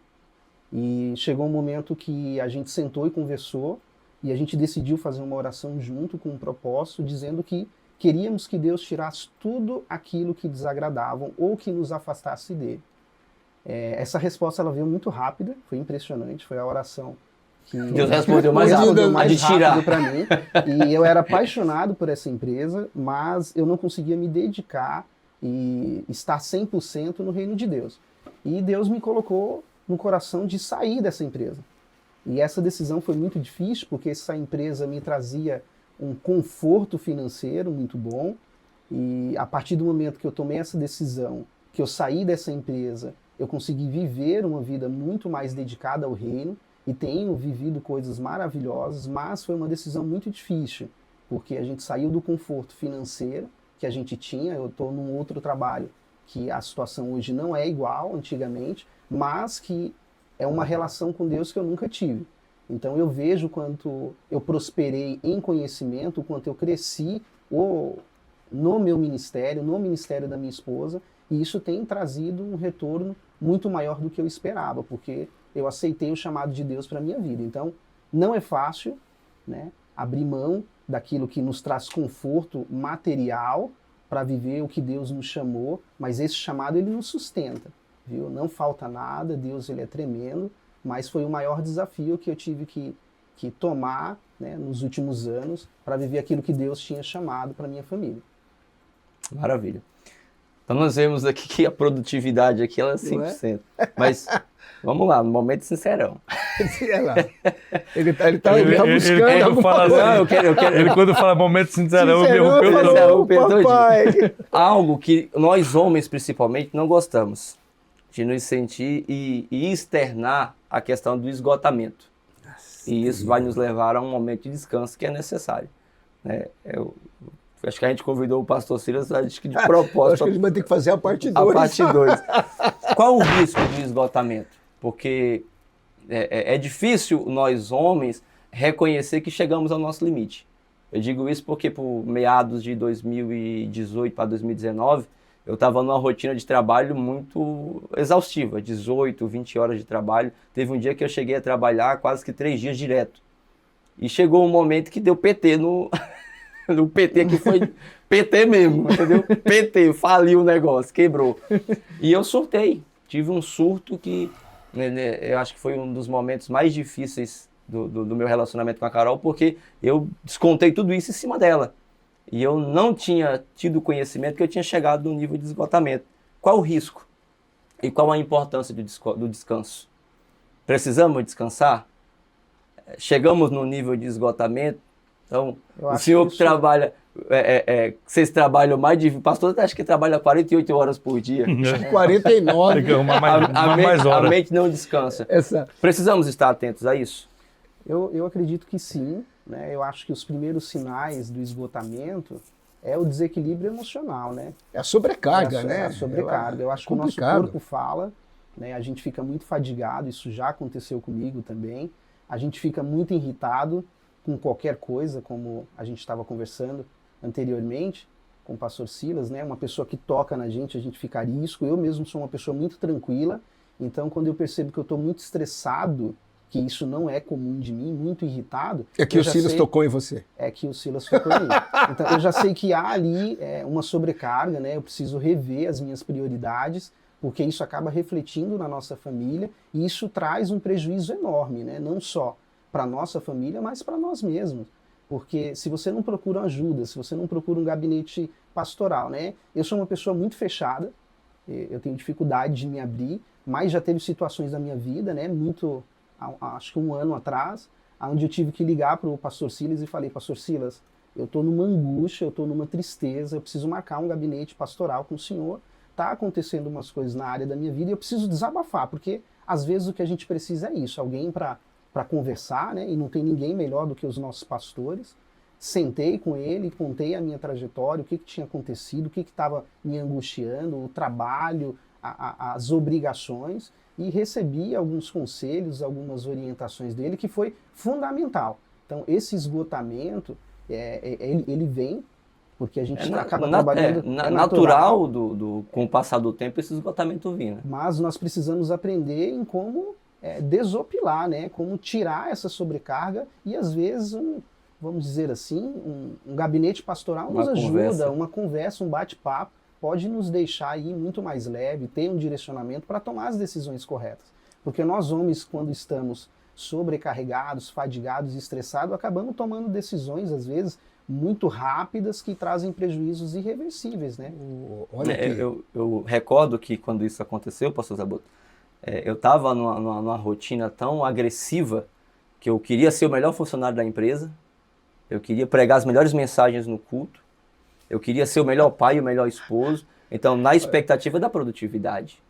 E chegou um momento que a gente sentou e conversou e a gente decidiu fazer uma oração junto com um propósito, dizendo que queríamos que Deus tirasse tudo aquilo que desagradavam ou que nos afastasse dele. Essa resposta ela veio muito rápida, foi impressionante, foi a oração que Deus respondeu mais rápido para mim. E eu era apaixonado por essa empresa, mas eu não conseguia me dedicar e estar 100% no reino de Deus. E Deus me colocou no coração de sair dessa empresa. E essa decisão foi muito difícil, porque essa empresa me trazia um conforto financeiro muito bom. E a partir do momento que eu tomei essa decisão, que eu saí dessa empresa, eu consegui viver uma vida muito mais dedicada ao reino e tenho vivido coisas maravilhosas, mas foi uma decisão muito difícil, porque a gente saiu do conforto financeiro que a gente tinha. Eu estou num outro trabalho que a situação hoje não é igual antigamente, mas que é uma relação com Deus que eu nunca tive. Então eu vejo o quanto eu prosperei em conhecimento, o quanto eu cresci no meu ministério, no ministério da minha esposa, e isso tem trazido um retorno muito maior do que eu esperava, porque eu aceitei o chamado de Deus para a minha vida. Então não é fácil, né, abrir mão daquilo que nos traz conforto material, para viver o que Deus nos chamou, mas esse chamado ele nos sustenta, viu? Não falta nada, Deus ele é tremendo, mas foi o maior desafio que eu tive que tomar, né, nos últimos anos para viver aquilo que Deus tinha chamado para minha família. Maravilha. Então nós vemos aqui que a produtividade aqui ela é 100%. Mas vamos lá, no momento sincerão. Sei lá. Ele tá buscando quando alguma fala coisa. assim, Não, eu quero Ele quando fala momento sincerão, me Sincerão, interrompeu falou, todo. Não, perdoe, papai. algo que nós homens principalmente não gostamos de nos sentir e externar a questão do esgotamento. E isso vai nos levar a um momento de descanso que é necessário, né? Eu acho que a gente convidou o pastor Silas, acho que de Eu acho propósito, que a gente vai ter que fazer a parte a 2. parte 2. Qual o risco do esgotamento? Porque é difícil nós homens reconhecer que chegamos ao nosso limite. Eu digo isso porque por meados de 2018 para 2019, eu estava numa rotina de trabalho muito exaustiva, 18, 20 horas de trabalho. Teve um dia que eu cheguei a trabalhar quase que 3 dias direto. E chegou um momento que deu PT no PT, que foi PT mesmo, entendeu? PT, faliu o negócio, quebrou. E eu surtei, tive um surto que eu acho que foi um dos momentos mais difíceis do meu relacionamento com a Carol, porque eu descontei tudo isso em cima dela. E eu não tinha tido conhecimento que eu tinha chegado no nível de esgotamento. Qual o risco? E qual a importância do descanso? Precisamos descansar? Chegamos no nível de esgotamento? Então, o senhor que trabalha, vocês trabalham mais de... Pastor, acho que trabalha 48 horas por dia. 49. Tem que arrumar mais A horas. mente não descansa. Essa. Precisamos estar atentos a isso? Eu acredito que sim, né? Eu acho que os primeiros sinais do esgotamento é o desequilíbrio emocional, né? É a sobrecarga, É né? a sobrecarga. Eu acho que o nosso complicado. corpo fala, né? A gente fica muito fadigado, isso já aconteceu comigo também. A gente fica muito irritado com qualquer coisa, como a gente estava conversando anteriormente com o pastor Silas, né? Uma pessoa que toca na gente, a gente fica arisco. Eu mesmo sou uma pessoa muito tranquila, então quando eu percebo que eu estou muito estressado, que isso não é comum de mim, muito irritado... É que eu o já Silas sei- tocou em você. É que o Silas tocou em mim. Então eu já sei que há ali uma sobrecarga, né? Eu preciso rever as minhas prioridades, porque isso acaba refletindo na nossa família e isso traz um prejuízo enorme, né? Não só para nossa família, mas para nós mesmos. Porque se você não procura ajuda, se você não procura um gabinete pastoral, né? Eu sou uma pessoa muito fechada, eu tenho dificuldade de me abrir, mas já teve situações da minha vida, né? Acho que 1 ano atrás, onde eu tive que ligar para o pastor Silas e falei, pastor Silas, eu estou numa angústia, eu estou numa tristeza, eu preciso marcar um gabinete pastoral com o senhor, está acontecendo umas coisas na área da minha vida e eu preciso desabafar, porque às vezes o que a gente precisa é isso, alguém para conversar, né? E não tem ninguém melhor do que os nossos pastores. Sentei com ele, contei a minha trajetória, o que tinha acontecido, o que estava me angustiando, o trabalho, as obrigações, e recebi alguns conselhos, algumas orientações dele, que foi fundamental. Então, esse esgotamento, ele vem, porque a gente acaba trabalhando... É natural com o passar do tempo esse esgotamento vir, né? Mas nós precisamos aprender em como desopilar, né? Como tirar essa sobrecarga e, às vezes, vamos dizer assim, um gabinete pastoral nos ajuda, uma conversa, um bate-papo, pode nos deixar aí muito mais leve, ter um direcionamento para tomar as decisões corretas. Porque nós homens, quando estamos sobrecarregados, fadigados e estressados, acabamos tomando decisões, às vezes, muito rápidas que trazem prejuízos irreversíveis, né? Olha aqui. Eu recordo que quando isso aconteceu, pastor Zaboto, eu estava numa rotina tão agressiva que eu queria ser o melhor funcionário da empresa, eu queria pregar as melhores mensagens no culto, eu queria ser o melhor pai e o melhor esposo, então na expectativa da produtividade.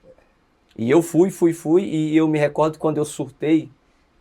E eu fui, e eu me recordo quando eu surtei,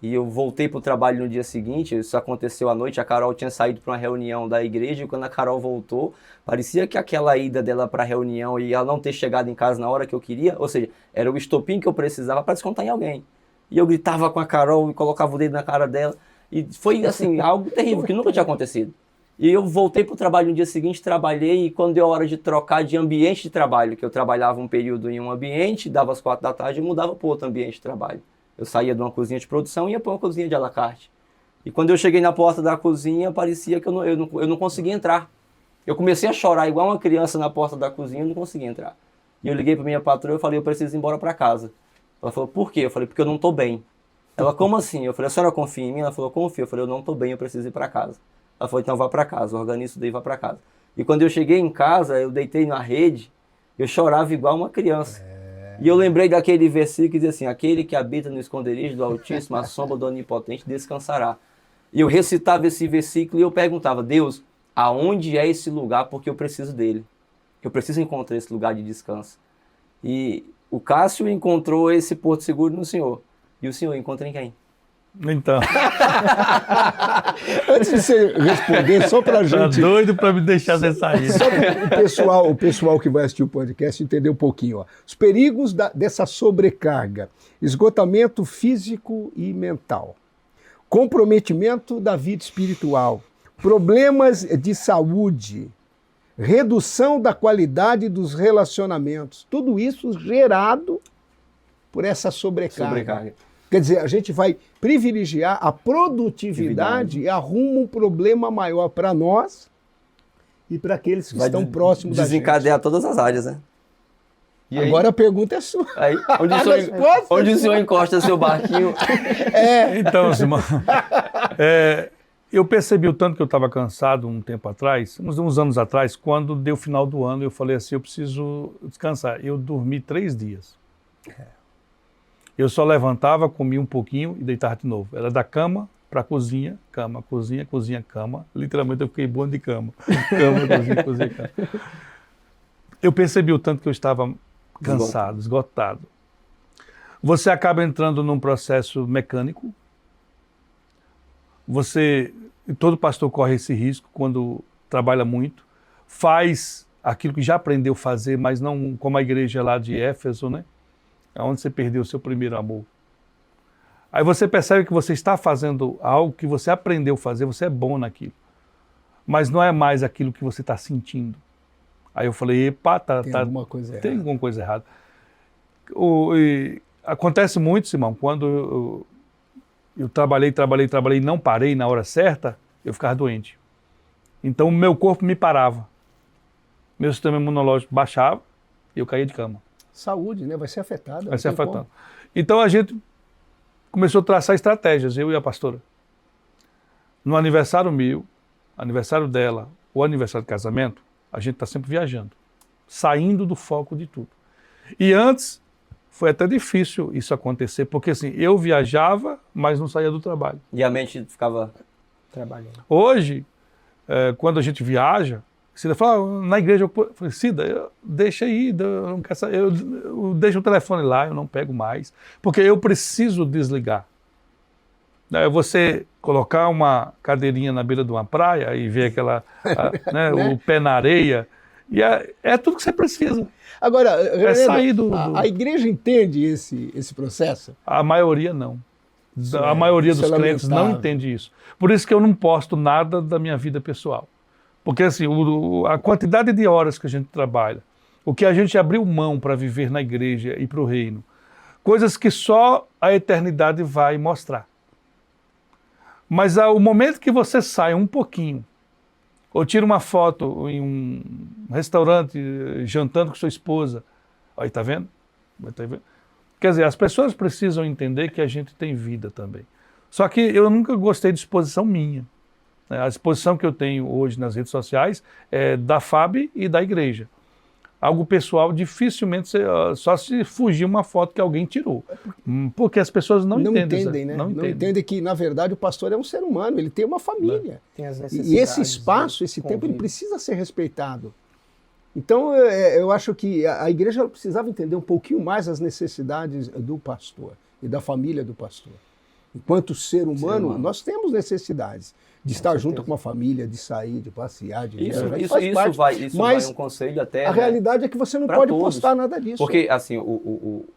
e eu voltei para o trabalho no dia seguinte, isso aconteceu à noite, a Carol tinha saído para uma reunião da igreja, e quando a Carol voltou, parecia que aquela ida dela para a reunião e ela não ter chegado em casa na hora que eu queria, ou seja, era o estopim que eu precisava para descontar em alguém. E eu gritava com a Carol e colocava o dedo na cara dela, e foi assim, algo terrível, que nunca tinha acontecido. E eu voltei para o trabalho no dia seguinte, trabalhei, e quando deu a hora de trocar de ambiente de trabalho, que eu trabalhava um período em um ambiente, dava às 4 da tarde e mudava para outro ambiente de trabalho. Eu saía de uma cozinha de produção e ia para uma cozinha de à la carte. E quando eu cheguei na porta da cozinha, parecia que eu não conseguia entrar. Eu comecei a chorar igual uma criança na porta da cozinha e não conseguia entrar. E eu liguei para minha patroa e falei, eu preciso ir embora para casa. Ela falou, por quê? Eu falei, porque eu não estou bem. Ela, como assim? Eu falei, a senhora confia em mim? Ela falou, confio. Eu falei, eu não estou bem, eu preciso ir para casa. Ela falou, então vá para casa, organiza isso daí e vá para casa. E quando eu cheguei em casa, eu deitei na rede, eu chorava igual uma criança. E eu lembrei daquele versículo que diz assim, aquele que habita no esconderijo do Altíssimo, a sombra do Onipotente descansará. E eu recitava esse versículo e eu perguntava, Deus, aonde é esse lugar? Porque eu preciso dele. Eu preciso encontrar esse lugar de descanso. E o Cássio encontrou esse porto seguro no Senhor. E o Senhor encontra em quem? Então, Antes de você responder, só pra tá gente... doido para me deixar sem sair. Só para o pessoal que vai assistir o podcast entender um pouquinho. Ó. Os perigos dessa sobrecarga. Esgotamento físico e mental. Comprometimento da vida espiritual. Problemas de saúde. Redução da qualidade dos relacionamentos. Tudo isso gerado por essa sobrecarga. Quer dizer, a gente vai privilegiar a produtividade e arruma um problema maior para nós e para aqueles que estão próximos da gente. Desencadear todas as áreas, né? E agora a pergunta é sua. Aí, onde o senhor encosta seu barquinho? Então, Simão, eu percebi o tanto que eu estava cansado um tempo atrás, uns anos atrás, quando deu o final do ano, eu falei assim, eu preciso descansar. Eu dormi 3 dias. Eu só levantava, comia um pouquinho e deitava de novo. Era da cama para a cozinha, cama, cozinha, cozinha, cama. Literalmente eu fiquei bom de cama. Cama, cozinha, cozinha, cama. Eu percebi o tanto que eu estava cansado, esgotado. Você acaba entrando num processo mecânico. Todo pastor corre esse risco quando trabalha muito. Faz aquilo que já aprendeu a fazer, mas não como a igreja lá de Éfeso, né? Onde você perdeu o seu primeiro amor. Aí você percebe que você está fazendo algo que você aprendeu a fazer, você é bom naquilo. Mas não é mais aquilo que você está sentindo. Aí eu falei, epa, tem alguma coisa errada. Tem alguma coisa errada. Acontece muito, Simão, quando eu trabalhei e não parei na hora certa, eu ficava doente. Então o meu corpo me parava. Meu sistema imunológico baixava e eu caía de cama. Saúde, né? Vai ser afetada. Vai ser afetada. Então a gente começou a traçar estratégias, eu e a pastora. No aniversário meu, aniversário dela, ou aniversário de casamento, a gente está sempre viajando, saindo do foco de tudo. E antes, foi até difícil isso acontecer, porque assim, eu viajava, mas não saía do trabalho. E a mente ficava trabalhando. Hoje, quando a gente viaja, Cida fala, na igreja, eu falei, Cida, deixa aí, eu não quero saber, eu deixo o telefone lá, eu não pego mais, porque eu preciso desligar. Você colocar uma cadeirinha na beira de uma praia e ver aquela, né? O pé na areia, e é tudo que você precisa. Agora, sair a igreja entende esse processo? A maioria não. A maioria dos crentes não entende isso. Por isso que eu não posto nada da minha vida pessoal. Porque assim, a quantidade de horas que a gente trabalha, o que a gente abriu mão para viver na igreja e para o reino, coisas que só a eternidade vai mostrar. Mas o momento que você sai um pouquinho, ou tira uma foto em um restaurante jantando com sua esposa, aí tá vendo? Quer dizer, as pessoas precisam entender que a gente tem vida também. Só que eu nunca gostei de exposição minha. A exposição que eu tenho hoje nas redes sociais é da FAB e da igreja. Algo pessoal, dificilmente, só se fugir uma foto que alguém tirou. Porque as pessoas não entendem. Né? Não entendem que, na verdade, o pastor é um ser humano, ele tem uma família. Tem as necessidades, e esse espaço, esse tempo, ele precisa ser respeitado. Então, eu acho que a igreja precisava entender um pouquinho mais as necessidades do pastor e da família do pastor. Enquanto ser humano, nós temos necessidades de estar junto com a família, de sair, de passear, de viajar. Isso vai um conselho até. A realidade é que você não pode postar nada disso. Porque, assim,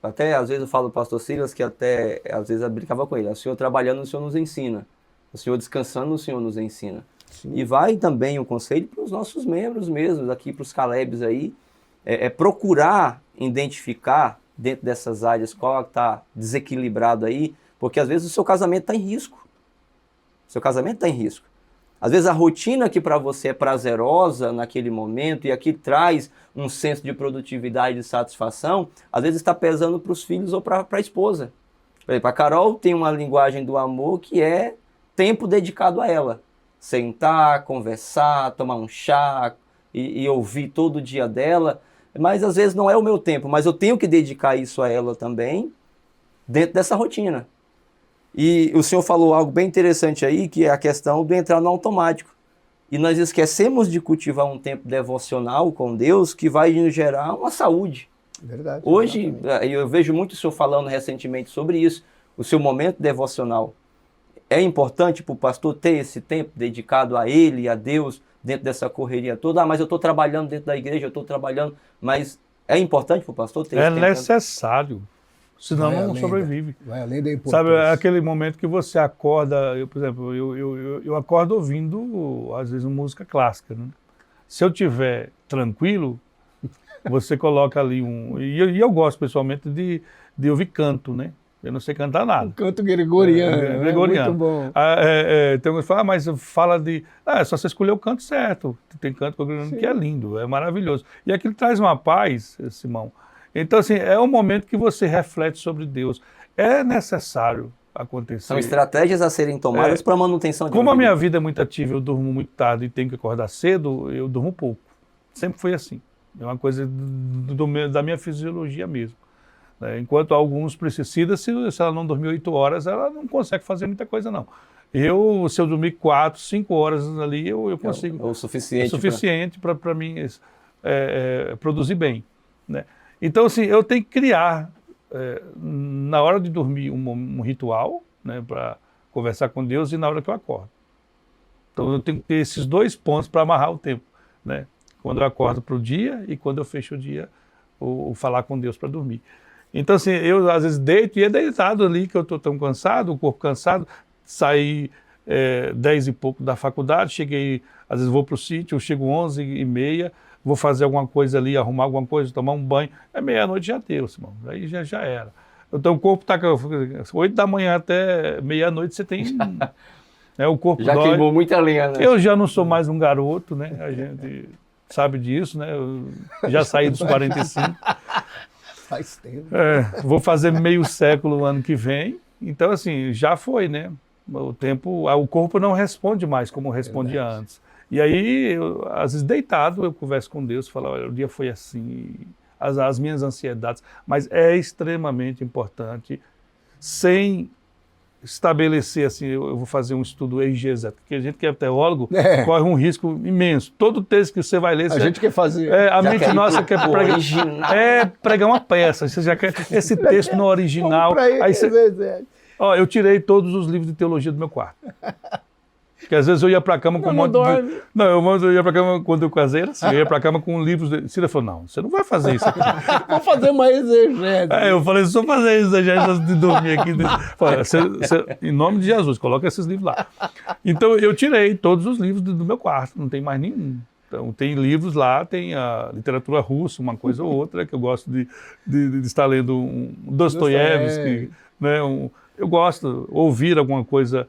até às vezes eu falo do pastor Silas, que até às vezes eu brincava com ele. O senhor trabalhando, o senhor nos ensina. O senhor descansando, o senhor nos ensina. Sim. E vai também o conselho para os nossos membros mesmos, aqui para os Calebs aí, procurar identificar dentro dessas áreas qual está desequilibrado aí, porque às vezes o seu casamento está em risco. Seu casamento está em risco. Às vezes a rotina que para você é prazerosa naquele momento e aqui traz um senso de produtividade e satisfação, às vezes está pesando para os filhos ou para a esposa. Por exemplo, a Carol tem uma linguagem do amor que é tempo dedicado a ela. Sentar, conversar, tomar um chá e ouvir todo o dia dela. Mas às vezes não é o meu tempo, mas eu tenho que dedicar isso a ela também dentro dessa rotina. E o senhor falou algo bem interessante aí, que é a questão do entrar no automático. E nós esquecemos de cultivar um tempo devocional com Deus que vai nos gerar uma saúde. Verdade. Hoje, exatamente. eu vejo muito o senhor falando recentemente sobre isso, o seu momento devocional. É importante para o pastor ter esse tempo dedicado a ele, a Deus, dentro dessa correria toda. Ah, mas eu estou trabalhando dentro da igreja, eu estou trabalhando, mas é importante para o pastor ter esse tempo? É necessário, senão Vai não além sobrevive. Vai além da importância. Sabe, é aquele momento que você acorda, por exemplo, eu acordo ouvindo, às vezes, música clássica, né? Se eu tiver tranquilo, você coloca ali E eu gosto, pessoalmente, de ouvir canto, né? Eu não sei cantar nada. Canto gregoriano, né? Gregoriano. Muito bom. Tem alguém que fala, mas fala de... é só você escolher o canto certo. Tem canto gregoriano que é lindo, é maravilhoso. E aquilo traz uma paz, Simão. Então, assim, é um momento que você reflete sobre Deus. É necessário acontecer. São estratégias a serem tomadas para a manutenção de Como uma a minha vida. vida é muito ativa, eu durmo muito tarde e tenho que acordar cedo, eu durmo pouco. Sempre foi assim. É uma coisa da minha fisiologia mesmo. Né? Enquanto alguns precisam, se ela não dormir 8 horas, ela não consegue fazer muita coisa, não. Se eu dormir 4, 5 horas ali, eu consigo. É o suficiente. É suficiente para mim produzir bem. Né? Então, assim, eu tenho que criar, na hora de dormir, um ritual, né, para conversar com Deus e na hora que eu acordo. Então, eu tenho que ter esses 2 pontos para amarrar o tempo. Né? Quando eu acordo para o dia e quando eu fecho o dia, ou falar com Deus para dormir. Então, assim, eu às vezes deito e é deitado ali, que eu estou tão cansado, o corpo cansado, saí 10 e pouco da faculdade, cheguei, às vezes vou para o sítio, eu chego 11h30, vou fazer alguma coisa ali, arrumar alguma coisa, tomar um banho, meia-noite já deu, Simão, aí já era. Então o corpo está 8 da manhã até meia-noite, você tem... o corpo já dói. queimou muita lenha, né? Eu já não sou mais um garoto, né? A gente sabe disso, né? Eu já saí dos 45. Faz tempo. Vou fazer meio século ano que vem. Então, assim, já foi, né? O corpo não responde mais como respondia antes. E aí, às vezes, deitado, eu converso com Deus, falo, olha, o dia foi assim, as minhas ansiedades. Mas é extremamente importante, sem estabelecer assim, eu vou fazer um estudo exegético, porque a gente que é teólogo corre um risco imenso. Todo texto que você vai ler... A gente quer fazer... a mente nossa quer pregar uma peça. Você já quer esse texto no original. Aí você, eu tirei todos os livros de teologia do meu quarto. Porque às vezes eu ia para a cama com um monte de... eu ia para a cama quando eu casei, assim, eu ia para a cama com livros... Cida falou, não, você não vai fazer isso aqui. Vou fazer mais exegese. Eu falei, só fazer exegese antes de dormir aqui. Em nome de Jesus, coloca esses livros lá. Então eu tirei todos os livros do meu quarto, não tem mais nenhum. Então tem livros lá, tem a literatura russa, uma coisa ou outra, que eu gosto de estar lendo um Dostoiévski, né? Eu gosto de ouvir alguma coisa...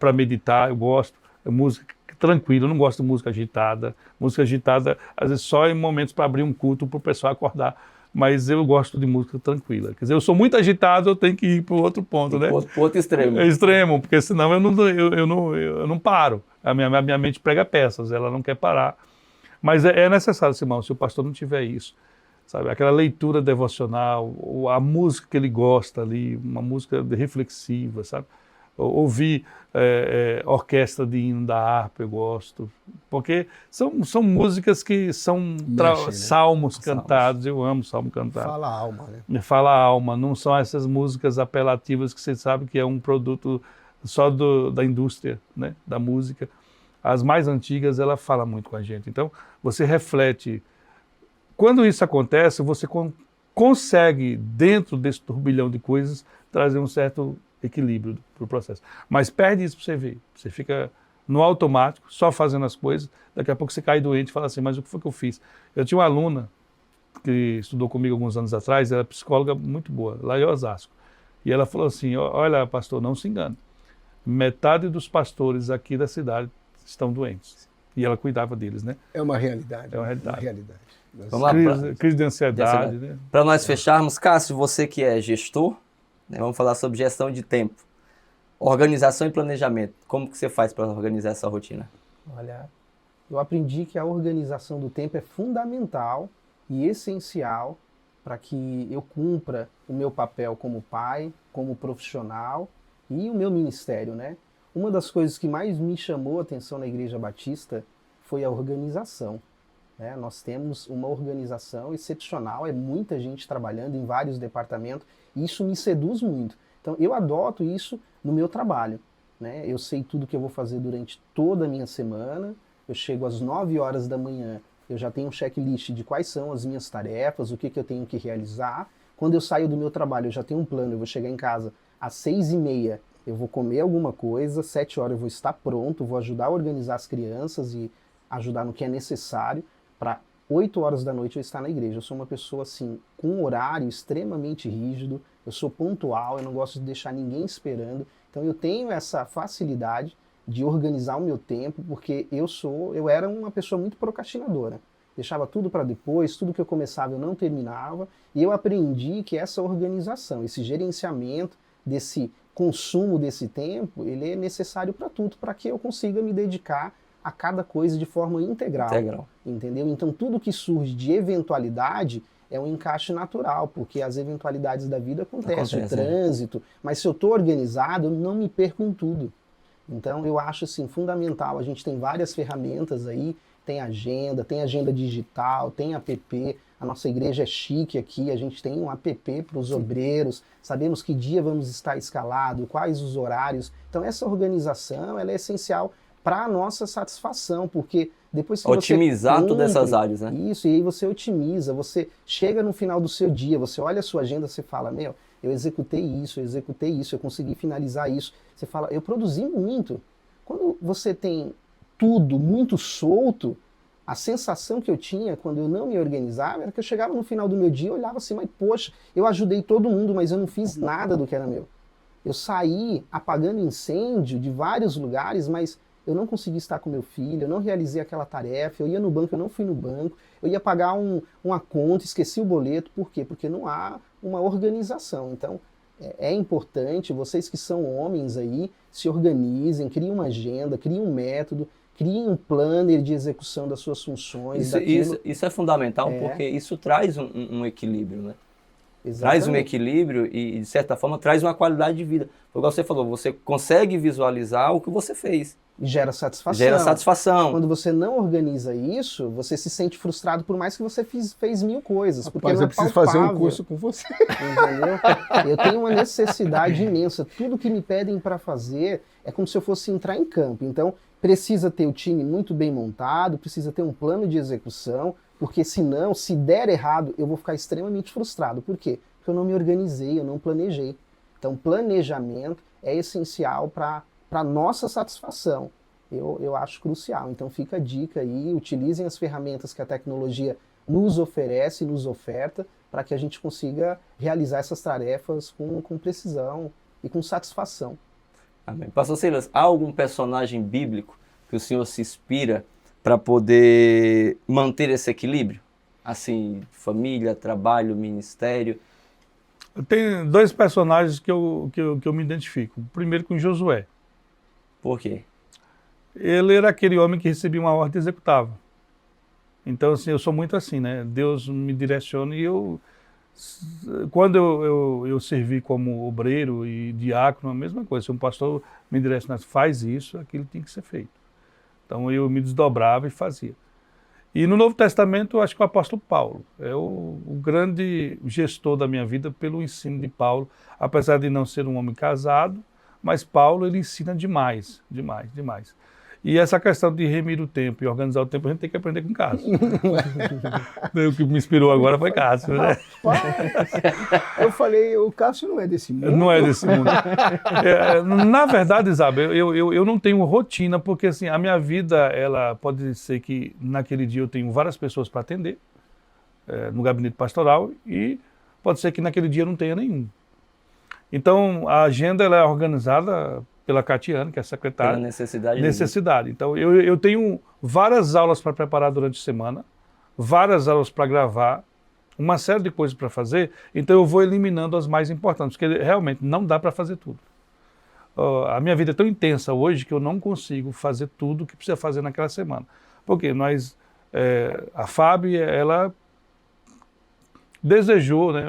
para meditar, eu gosto de música tranquila, eu não gosto de música agitada. Música agitada, às vezes, só em momentos para abrir um culto para o pessoal acordar. Mas eu gosto de música tranquila. Quer dizer, eu sou muito agitado, eu tenho que ir para o outro ponto, né? Para o outro extremo. É extremo, porque senão eu não paro. A minha mente prega peças, ela não quer parar. Mas é necessário, Simão, se o pastor não tiver isso, sabe? Aquela leitura devocional, a música que ele gosta ali, uma música reflexiva, sabe? Ouvir orquestra de hino da harpa, eu gosto, porque são músicas que são salmos cantados, eu amo salmo cantado. Fala a alma, né? Fala a alma, não são essas músicas apelativas que você sabe que é um produto só da indústria, né, da música. As mais antigas, ela fala muito com a gente, então você reflete. Quando isso acontece, você consegue, dentro desse turbilhão de coisas, trazer um certo equilíbrio para o processo. Mas perde isso para você ver. Você fica no automático, só fazendo as coisas, daqui a pouco você cai doente e fala assim, mas o que foi que eu fiz? Eu tinha uma aluna que estudou comigo alguns anos atrás, ela é psicóloga muito boa, lá em Osasco. E ela falou assim, olha, pastor, não se engane, metade dos pastores aqui da cidade estão doentes. E ela cuidava deles, né? É uma realidade. É uma realidade. Vamos lá, Crise de ansiedade, né? Para nós fecharmos, Cássio, você que é gestor, né, vamos falar sobre gestão de tempo. Organização e planejamento. Como que você faz para organizar essa rotina? Olha, eu aprendi que a organização do tempo é fundamental e essencial para que eu cumpra o meu papel como pai, como profissional e o meu ministério, né? Uma das coisas que mais me chamou a atenção na Igreja Batista foi a organização, né? Nós temos uma organização excepcional, é muita gente trabalhando em vários departamentos e isso me seduz muito. Então eu adoto isso no meu trabalho, né? Eu sei tudo que eu vou fazer durante toda a minha semana, eu chego às 9 horas da manhã, eu já tenho um checklist de quais são as minhas tarefas, o que eu tenho que realizar. Quando eu saio do meu trabalho, eu já tenho um plano, eu vou chegar em casa às 6h30, eu vou comer alguma coisa, 7 horas eu vou estar pronto, vou ajudar a organizar as crianças e ajudar no que é necessário, para 8 horas da noite eu estar na igreja. Eu sou uma pessoa assim, com um horário extremamente rígido, eu sou pontual, eu não gosto de deixar ninguém esperando, então eu tenho essa facilidade de organizar o meu tempo, porque eu era uma pessoa muito procrastinadora. Deixava tudo para depois, tudo que eu começava eu não terminava, e eu aprendi que essa organização, esse gerenciamento desse consumo desse tempo, ele é necessário para tudo, para que eu consiga me dedicar a cada coisa de forma integral. Entendeu? Então tudo que surge de eventualidade é um encaixe natural, porque as eventualidades da vida acontecem, o trânsito, mas se eu estou organizado, eu não me perco em tudo. Então eu acho assim, fundamental, a gente tem várias ferramentas aí, tem agenda digital, tem app, a nossa igreja é chique aqui, a gente tem um app para os obreiros, sabemos que dia vamos estar escalado, quais os horários, então essa organização ela é essencial para a nossa satisfação, porque depois que otimizar você todas essas áreas, né? Isso, e aí você otimiza, você chega no final do seu dia, você olha a sua agenda, você fala, eu executei isso, eu consegui finalizar isso. Você fala, eu produzi muito. Quando você tem tudo muito solto, a sensação que eu tinha quando eu não me organizava era que eu chegava no final do meu dia e olhava assim, mas poxa, eu ajudei todo mundo, mas eu não fiz nada do que era meu. Eu saí apagando incêndio de vários lugares, mas eu não consegui estar com meu filho, eu não realizei aquela tarefa, eu ia no banco, eu não fui no banco, eu ia pagar uma conta, esqueci o boleto, por quê? Porque não há uma organização. Então, é importante, vocês que são homens aí, se organizem, criem uma agenda, criem um método, criem um planner de execução das suas funções. Isso é fundamental, porque isso traz um equilíbrio, né? Exatamente. Traz um equilíbrio e, de certa forma, traz uma qualidade de vida. Foi igual você falou, você consegue visualizar o que você fez. E gera satisfação. Gera satisfação. Quando você não organiza isso, você se sente frustrado por mais que você fez 1000 coisas. Porque Rapaz, não é eu preciso palpável, fazer um curso com você. Entendeu? Eu tenho uma necessidade imensa. Tudo que me pedem para fazer é como se eu fosse entrar em campo. Então, precisa ter o time muito bem montado, precisa ter um plano de execução, porque senão, se der errado, eu vou ficar extremamente frustrado. Por quê? Porque eu não me organizei, eu não planejei. Então, planejamento é essencial para a nossa satisfação. Eu acho crucial. Então fica a dica aí, utilizem as ferramentas que a tecnologia nos oferece, nos oferta, para que a gente consiga realizar essas tarefas com precisão e com satisfação. Amém. Pastor Silas, há algum personagem bíblico que o senhor se inspira para poder manter esse equilíbrio? Assim, família, trabalho, ministério? Tem dois personagens que eu me identifico. O primeiro com Josué. Por quê? Ele era aquele homem que recebia uma ordem e executava. Então, assim, eu sou muito assim, né? Deus me direciona e quando eu servi como obreiro e diácono, a mesma coisa. Se um pastor me direcionasse, faz isso, aquilo tem que ser feito. Então, eu me desdobrava e fazia. E no Novo Testamento, eu acho que o apóstolo Paulo é o grande gestor da minha vida pelo ensino de Paulo, apesar de não ser um homem casado, mas Paulo, ele ensina demais, demais, demais. E essa questão de remir o tempo e organizar o tempo, a gente tem que aprender com Cássio. O que me inspirou agora foi Cássio, né? Eu falei, o Cássio não é desse mundo. Não é desse mundo. Na verdade, Isabel, eu não tenho rotina, porque assim, a minha vida, ela pode ser que naquele dia eu tenho várias pessoas para atender, no gabinete pastoral, e pode ser que naquele dia eu não tenha nenhum. Então, a agenda ela é organizada pela Catiane, que é a secretária. Pela necessidade. Necessidade. Então, eu tenho várias aulas para preparar durante a semana, várias aulas para gravar, uma série de coisas para fazer, então eu vou eliminando as mais importantes, porque realmente não dá para fazer tudo. A minha vida é tão intensa hoje que eu não consigo fazer tudo que precisa fazer naquela semana. Porque a Fábio, ela desejou, né,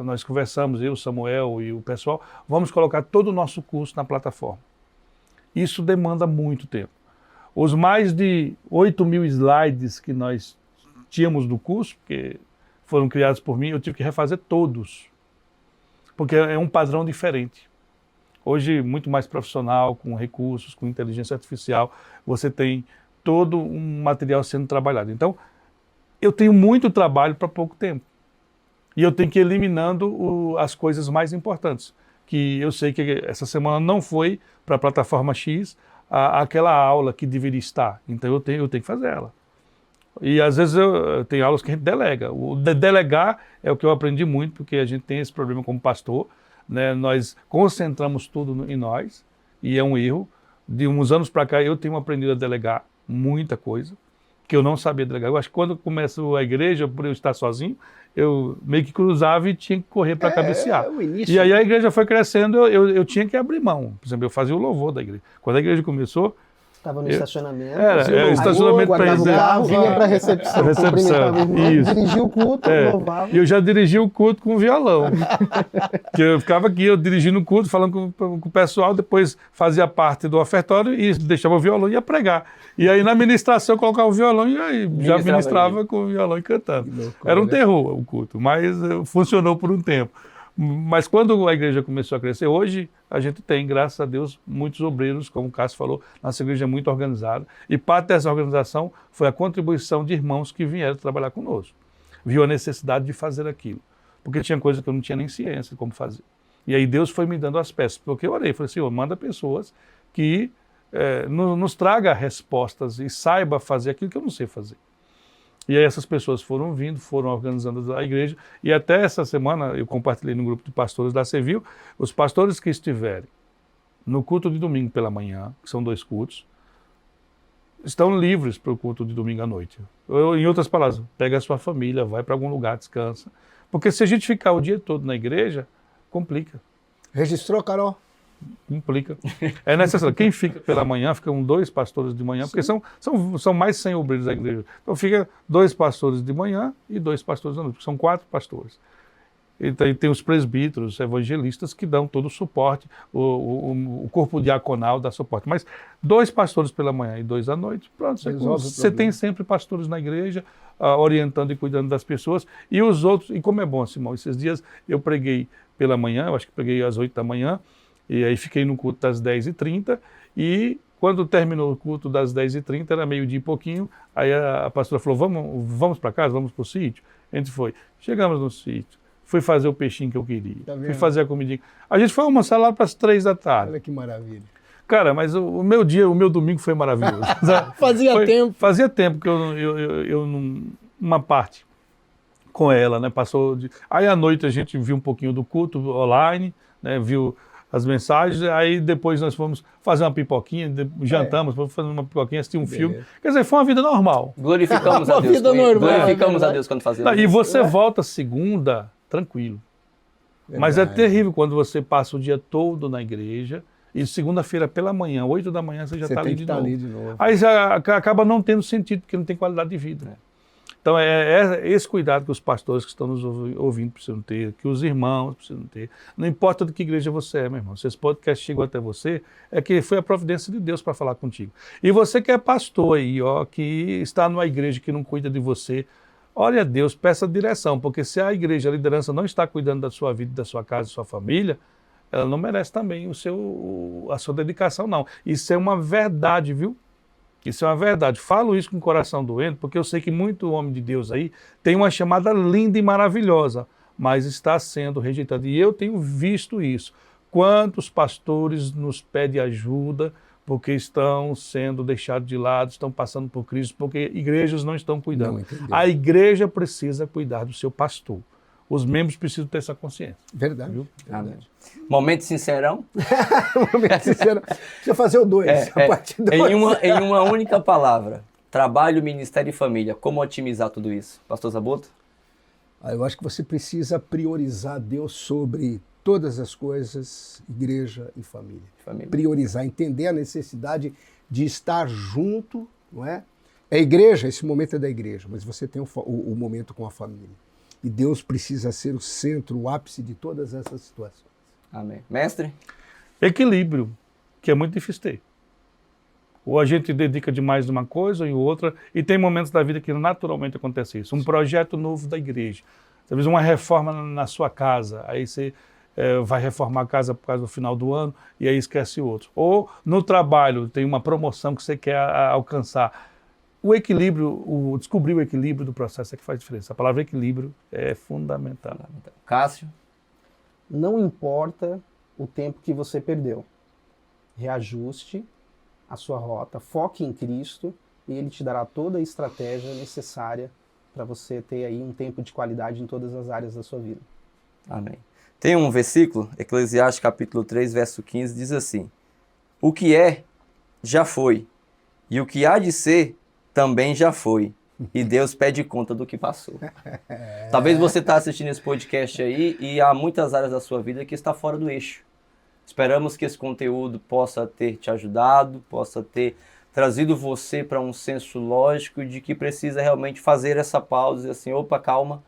nós conversamos, eu, Samuel e o pessoal, vamos colocar todo o nosso curso na plataforma. Isso demanda muito tempo. Os mais de 8.000 slides que nós tínhamos do curso, que foram criados por mim, eu tive que refazer todos, porque é um padrão diferente. Hoje, muito mais profissional, com recursos, com inteligência artificial, você tem todo um material sendo trabalhado. Então, eu tenho muito trabalho para pouco tempo. E eu tenho que ir eliminando as coisas mais importantes, que eu sei que essa semana não foi para a plataforma X aquela aula que deveria estar. Então, eu tenho que fazer ela. E às vezes eu tenho aulas que a gente delega. Delegar é o que eu aprendi muito, porque a gente tem esse problema como pastor, né? Nós concentramos tudo em nós, e é um erro. De uns anos para cá eu tenho aprendido a delegar muita coisa, que eu não sabia delegar. Eu acho que quando começou a igreja, por eu estar sozinho, eu meio que cruzava e tinha que correr para cabecear. E aí a igreja foi crescendo, eu tinha que abrir mão. Por exemplo, eu fazia o louvor da igreja. Quando a igreja começou, estava no estacionamento. O estacionamento guardava o carro, vinha para a recepção. Isso. Dirigia o culto, louvava. E eu já dirigi o culto com violão. Que eu ficava aqui, eu dirigindo o culto, falando com o pessoal, depois fazia parte do ofertório e deixava o violão e ia pregar. E aí na ministração eu colocava o violão e aí já ministrava com o violão e cantando. Era um terror o culto, mas funcionou por um tempo. Mas quando a igreja começou a crescer, hoje a gente tem, graças a Deus, muitos obreiros, como o Cássio falou, nossa igreja é muito organizada. E parte dessa organização foi a contribuição de irmãos que vieram trabalhar conosco. Viu a necessidade de fazer aquilo. Porque tinha coisa que eu não tinha nem ciência de como fazer. E aí Deus foi me dando as peças. Porque eu orei, falei, Senhor, manda pessoas que nos traga respostas e saiba fazer aquilo que eu não sei fazer. E aí essas pessoas foram vindo, foram organizando a igreja, e até essa semana eu compartilhei no grupo de pastores da Cevil, os pastores que estiverem no culto de domingo pela manhã, que são 2 cultos, estão livres para o culto de domingo à noite. Em outras palavras, pega a sua família, vai para algum lugar, descansa. Porque se a gente ficar o dia todo na igreja, complica. Registrou, Carol? Implica. É necessário. Quem fica pela manhã, ficam 2 pastores de manhã, porque são mais de 100 obreiros da igreja. Então fica 2 pastores de manhã e 2 pastores à noite, são 4 pastores. E tem os presbíteros, os evangelistas que dão todo o suporte, o corpo diaconal dá suporte. Mas 2 pastores pela manhã e 2 à noite, pronto, você tem sempre pastores na igreja, orientando e cuidando das pessoas. E os outros, e como é bom, Simão, esses dias eu preguei pela manhã, eu acho que preguei às 8 da manhã, e aí fiquei no culto das 10h30, e quando terminou o culto das 10h30, era meio-dia e pouquinho, aí a pastora falou, vamos para casa, vamos para o sítio? A gente foi. Chegamos no sítio, fui fazer o peixinho que eu queria, fui fazer a comidinha. A gente foi almoçar lá para as 3 da tarde. Olha que maravilha. Cara, mas o meu domingo foi maravilhoso. Fazia tempo que eu uma parte com ela, né, aí à noite a gente viu um pouquinho do culto online, né, viu as mensagens, aí depois nós fomos fazer uma pipoquinha, jantamos, fomos fazer uma pipoquinha, assistir um filme. Quer dizer, foi uma vida normal. Glorificamos a Deus. Vida normal, glorificamos a Deus quando fazemos isso. E você volta segunda, tranquilo. Mas é terrível quando você passa o dia todo na igreja e segunda-feira pela manhã, 8 da manhã, você já está ali de novo. Aí já acaba não tendo sentido, porque não tem qualidade de vida. Então é esse cuidado que os pastores que estão nos ouvindo precisam ter, que os irmãos precisam ter. Não importa de que igreja você é, meu irmão. Se esse podcast chegou até você, é que foi a providência de Deus para falar contigo. E você que é pastor aí, que está numa igreja que não cuida de você, ore a Deus, peça direção, porque se a igreja, a liderança não está cuidando da sua vida, da sua casa, da sua família, ela não merece também a sua dedicação, não. Isso é uma verdade, viu? Isso é uma verdade. Falo isso com o coração doendo, porque eu sei que muito homem de Deus aí tem uma chamada linda e maravilhosa, mas está sendo rejeitado. E eu tenho visto isso. Quantos pastores nos pedem ajuda porque estão sendo deixados de lado, estão passando por crise, porque igrejas não estão cuidando. A igreja precisa cuidar do seu pastor. os membros precisam ter essa consciência. Verdade. Viu? Amém. Momento sincerão. Momento sincero. Deixa eu fazer o 2. A parte 2. Em uma única palavra. Trabalho, ministério e família. Como otimizar tudo isso? Pastor Zaboto? Eu acho que você precisa priorizar Deus sobre todas as coisas, igreja e família. Priorizar, entender a necessidade de estar junto, não é? É igreja, esse momento é da igreja, mas você tem o momento com a família. E Deus precisa ser o centro, o ápice de todas essas situações. Amém. Mestre? Equilíbrio, que é muito difícil ter. Ou a gente dedica demais numa coisa ou em outra, e tem momentos da vida que naturalmente acontece isso. Um projeto novo da igreja, talvez uma reforma na sua casa, aí você vai reformar a casa por causa do final do ano, e aí esquece outro. Ou no trabalho, tem uma promoção que você quer alcançar. O equilíbrio, descobrir o equilíbrio do processo é que faz diferença. A palavra equilíbrio é fundamental. Cássio? Não importa o tempo que você perdeu. Reajuste a sua rota, foque em Cristo e Ele te dará toda a estratégia necessária para você ter aí um tempo de qualidade em todas as áreas da sua vida. Amém. Tem um versículo, Eclesiastes capítulo 3, verso 15, diz assim: o que é, já foi, e o que há de ser, também já foi. E Deus pede conta do que passou. Talvez você está assistindo esse podcast aí e há muitas áreas da sua vida que está fora do eixo. Esperamos que esse conteúdo possa ter te ajudado, possa ter trazido você para um senso lógico de que precisa realmente fazer essa pausa e assim, opa, calma.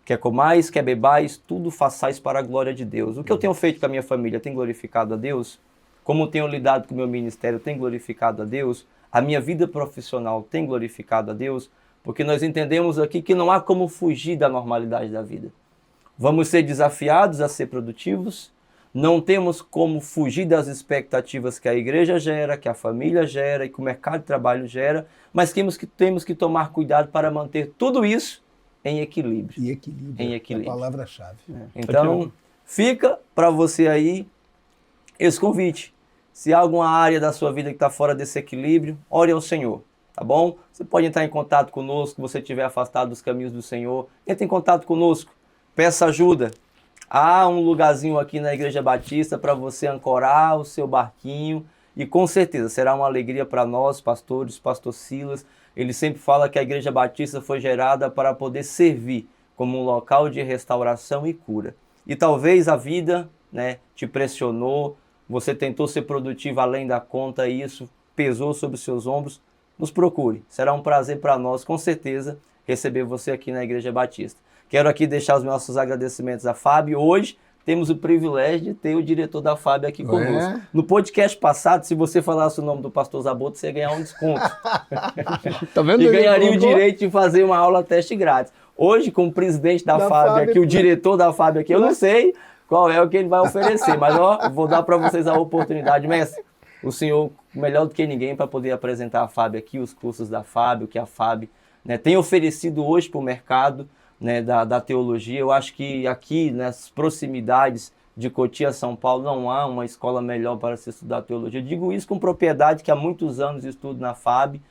Quer comais, quer bebais, tudo façais para a glória de Deus. O que eu tenho feito com a minha família tem glorificado a Deus? Como tenho lidado com o meu ministério tem glorificado a Deus? A minha vida profissional tem glorificado a Deus? Porque nós entendemos aqui que não há como fugir da normalidade da vida. Vamos ser desafiados a ser produtivos, não temos como fugir das expectativas que a igreja gera, que a família gera e que o mercado de trabalho gera, mas temos que tomar cuidado para manter tudo isso em equilíbrio. E equilíbrio, em equilíbrio. É a palavra-chave. Então, fica para você aí esse convite. Se há alguma área da sua vida que está fora desse equilíbrio, ore ao Senhor, tá bom? Você pode entrar em contato conosco, se você estiver afastado dos caminhos do Senhor. Entre em contato conosco, peça ajuda. Há um lugarzinho aqui na Igreja Batista para você ancorar o seu barquinho e com certeza será uma alegria para nós, pastores, pastor Silas. Ele sempre fala que a Igreja Batista foi gerada para poder servir como um local de restauração e cura. E talvez a vida, te pressionou, você tentou ser produtivo além da conta e isso pesou sobre os seus ombros. Nos procure. Será um prazer para nós, com certeza, receber você aqui na Igreja Batista. Quero aqui deixar os nossos agradecimentos a Fábio. Hoje temos o privilégio de ter o diretor da Fábio aqui conosco. No podcast passado, se você falasse o nome do pastor Zaboto, você ia ganhar um desconto. Tá vendo? E ganharia o direito de fazer uma aula teste grátis. Hoje, com o presidente da Fábio aqui, o diretor da Fábio aqui, eu não sei qual é o que ele vai oferecer, mas vou dar para vocês a oportunidade. Mestre, o senhor, melhor do que ninguém, para poder apresentar a Fábio aqui, os cursos da Fábio, que a Fábio tem oferecido hoje para o mercado da teologia. Eu acho que aqui, nas proximidades de Cotia, São Paulo, não há uma escola melhor para se estudar teologia. Eu digo isso com propriedade, que há muitos anos estudo na Fábio,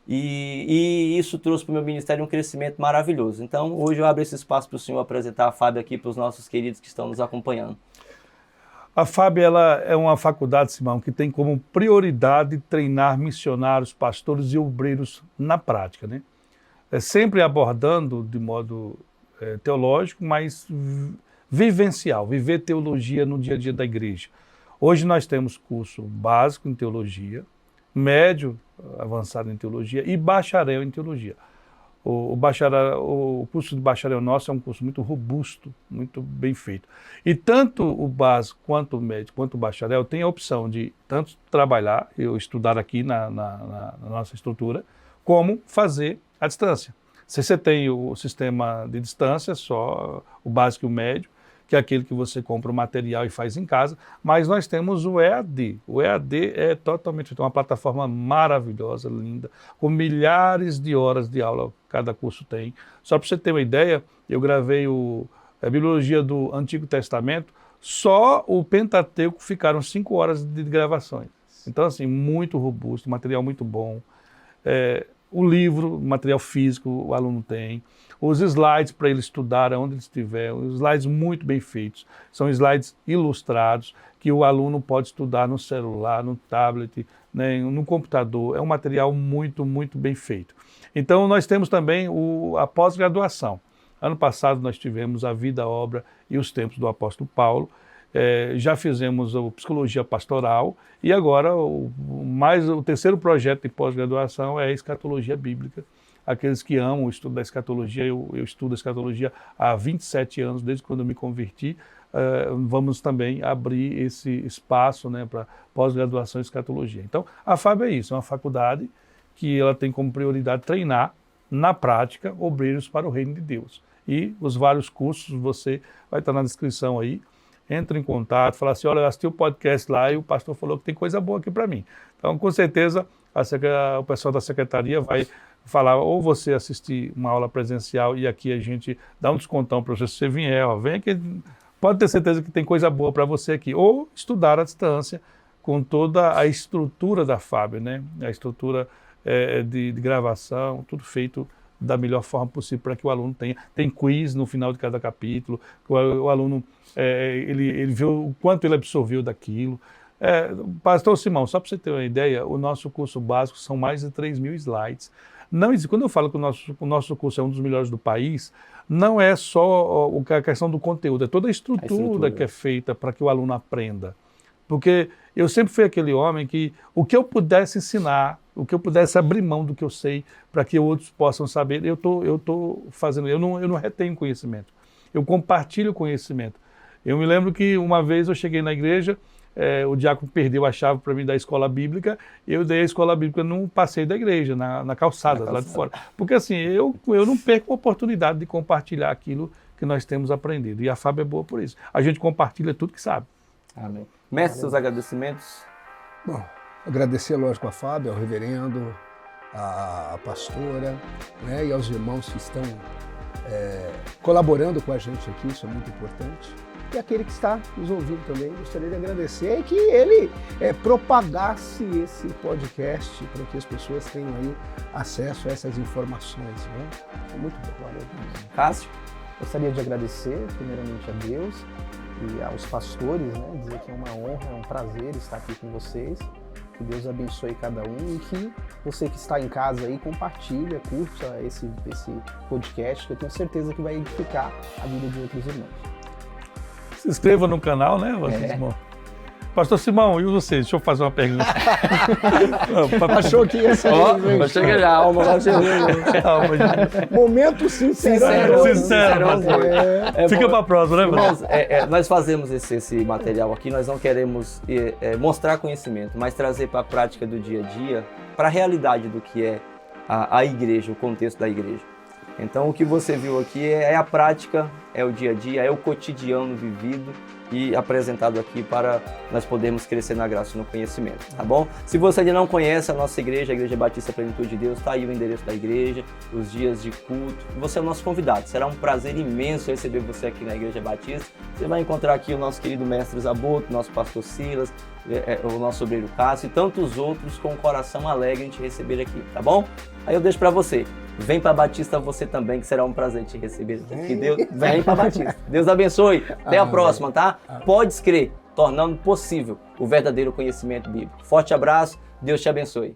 e isso trouxe para o meu ministério um crescimento maravilhoso. Então, hoje eu abro esse espaço para o senhor apresentar a Fábio aqui para os nossos queridos que estão nos acompanhando. A Fábio ela é uma faculdade, Simão, que tem como prioridade treinar missionários, pastores e obreiros na prática, sempre abordando de modo teológico, mas vivencial, viver teologia no dia a dia da igreja. Hoje nós temos curso básico em teologia, médio, avançado em teologia e bacharel em teologia. O curso de bacharel nosso é um curso muito robusto, muito bem feito. E tanto o básico, quanto o médio, quanto o bacharel tem a opção de tanto trabalhar, eu estudar aqui na nossa estrutura, como fazer à distância. Se você tem o sistema de distância, só o básico e o médio, que é aquele que você compra o material e faz em casa, mas nós temos o EAD. O EAD é totalmente uma plataforma maravilhosa, linda, com milhares de horas de aula cada curso tem. Só para você ter uma ideia, eu gravei a Bibliologia do Antigo Testamento, só o Pentateuco ficaram 5 horas de gravações. Então, assim, muito robusto, material muito bom. O livro, material físico, o aluno tem. Os slides para ele estudar onde ele estiver, os slides muito bem feitos. São slides ilustrados que o aluno pode estudar no celular, no tablet, né, no computador. É um material muito, muito bem feito. Então, nós temos também a pós-graduação. Ano passado nós tivemos a vida, a obra e os tempos do apóstolo Paulo. Já fizemos a psicologia pastoral e agora o terceiro projeto de pós-graduação é a escatologia bíblica. Aqueles que amam o estudo da escatologia, eu estudo a escatologia há 27 anos, desde quando eu me converti. Vamos também abrir esse espaço, né, para pós-graduação em escatologia. Então, a FAB é isso, é uma faculdade que ela tem como prioridade treinar, na prática, obreiros para o reino de Deus. E os vários cursos, você vai estar na descrição aí, entra em contato, fala assim, olha, eu assisti o podcast lá e o pastor falou que tem coisa boa aqui para mim. Então, com certeza, o pessoal da secretaria vai falar, ou você assistir uma aula presencial e aqui a gente dá um descontão para você, se você vier, ó, vem aqui, pode ter certeza que tem coisa boa para você aqui. Ou estudar à distância com toda a estrutura da FAB, né? A estrutura de gravação, tudo feito da melhor forma possível para que o aluno tenha. Tem quiz no final de cada capítulo, o aluno ele vê o quanto ele absorveu daquilo. Pastor Simão, só para você ter uma ideia, o nosso curso básico são mais de 3.000 slides. Não existe, quando eu falo que o nosso curso é um dos melhores do país, não é só a questão do conteúdo, é toda a estrutura que é feita para que o aluno aprenda. Porque eu sempre fui aquele homem que o que eu pudesse ensinar, o que eu pudesse abrir mão do que eu sei para que outros possam saber, eu tô fazendo, eu não retenho conhecimento, eu compartilho conhecimento. Eu me lembro que uma vez eu cheguei na igreja, o diácono perdeu a chave para mim da escola bíblica, eu dei a escola bíblica num passeio da igreja, na calçada, lá de fora. Porque assim, eu não perco a oportunidade de compartilhar aquilo que nós temos aprendido. E a FAB é boa por isso. A gente compartilha tudo que sabe. Amém. Mestre, seus agradecimentos? Bom, agradecer, lógico, a FAB, ao reverendo, a pastora, né, e aos irmãos que estão colaborando com a gente aqui, isso é muito importante. E aquele que está nos ouvindo também, gostaria de agradecer que ele propagasse esse podcast para que as pessoas tenham aí acesso a essas informações. Né? É muito bom. Valeu. Cássio? Gostaria de agradecer primeiramente a Deus e aos pastores, né? Dizer que é uma honra, é um prazer estar aqui com vocês. Que Deus abençoe cada um e que você que está em casa aí compartilha, curta esse podcast, que eu tenho certeza que vai edificar a vida de outros irmãos. Se inscreva no canal, né, Simão? Pastor Simão, e vocês? Deixa eu fazer uma pergunta. Achou que ia ser a alma lá chegou. Momento sincero. Fica para a próxima, né, irmãos? Nós fazemos esse material aqui, nós não queremos mostrar conhecimento, mas trazer para a prática do dia a dia, para a realidade do que é a igreja, o contexto da igreja. Então o que você viu aqui é a prática, é o dia a dia, é o cotidiano vivido e apresentado aqui para nós podermos crescer na graça e no conhecimento, tá bom? Se você ainda não conhece a nossa igreja, a Igreja Batista Plenitude de Deus, tá aí o endereço da igreja, os dias de culto, você é o nosso convidado. Será um prazer imenso receber você aqui na Igreja Batista. Você vai encontrar aqui o nosso querido mestre Zaboto, nosso pastor Silas, o nosso obreiro Cássio e tantos outros com o coração alegre em te receber aqui, tá bom? Aí eu deixo para você. Vem para Batista você também, que será um prazer te receber aqui. Vem para Batista. Deus abençoe. Até a próxima, tá? Pode crer, tornando possível o verdadeiro conhecimento bíblico. Forte abraço, Deus te abençoe.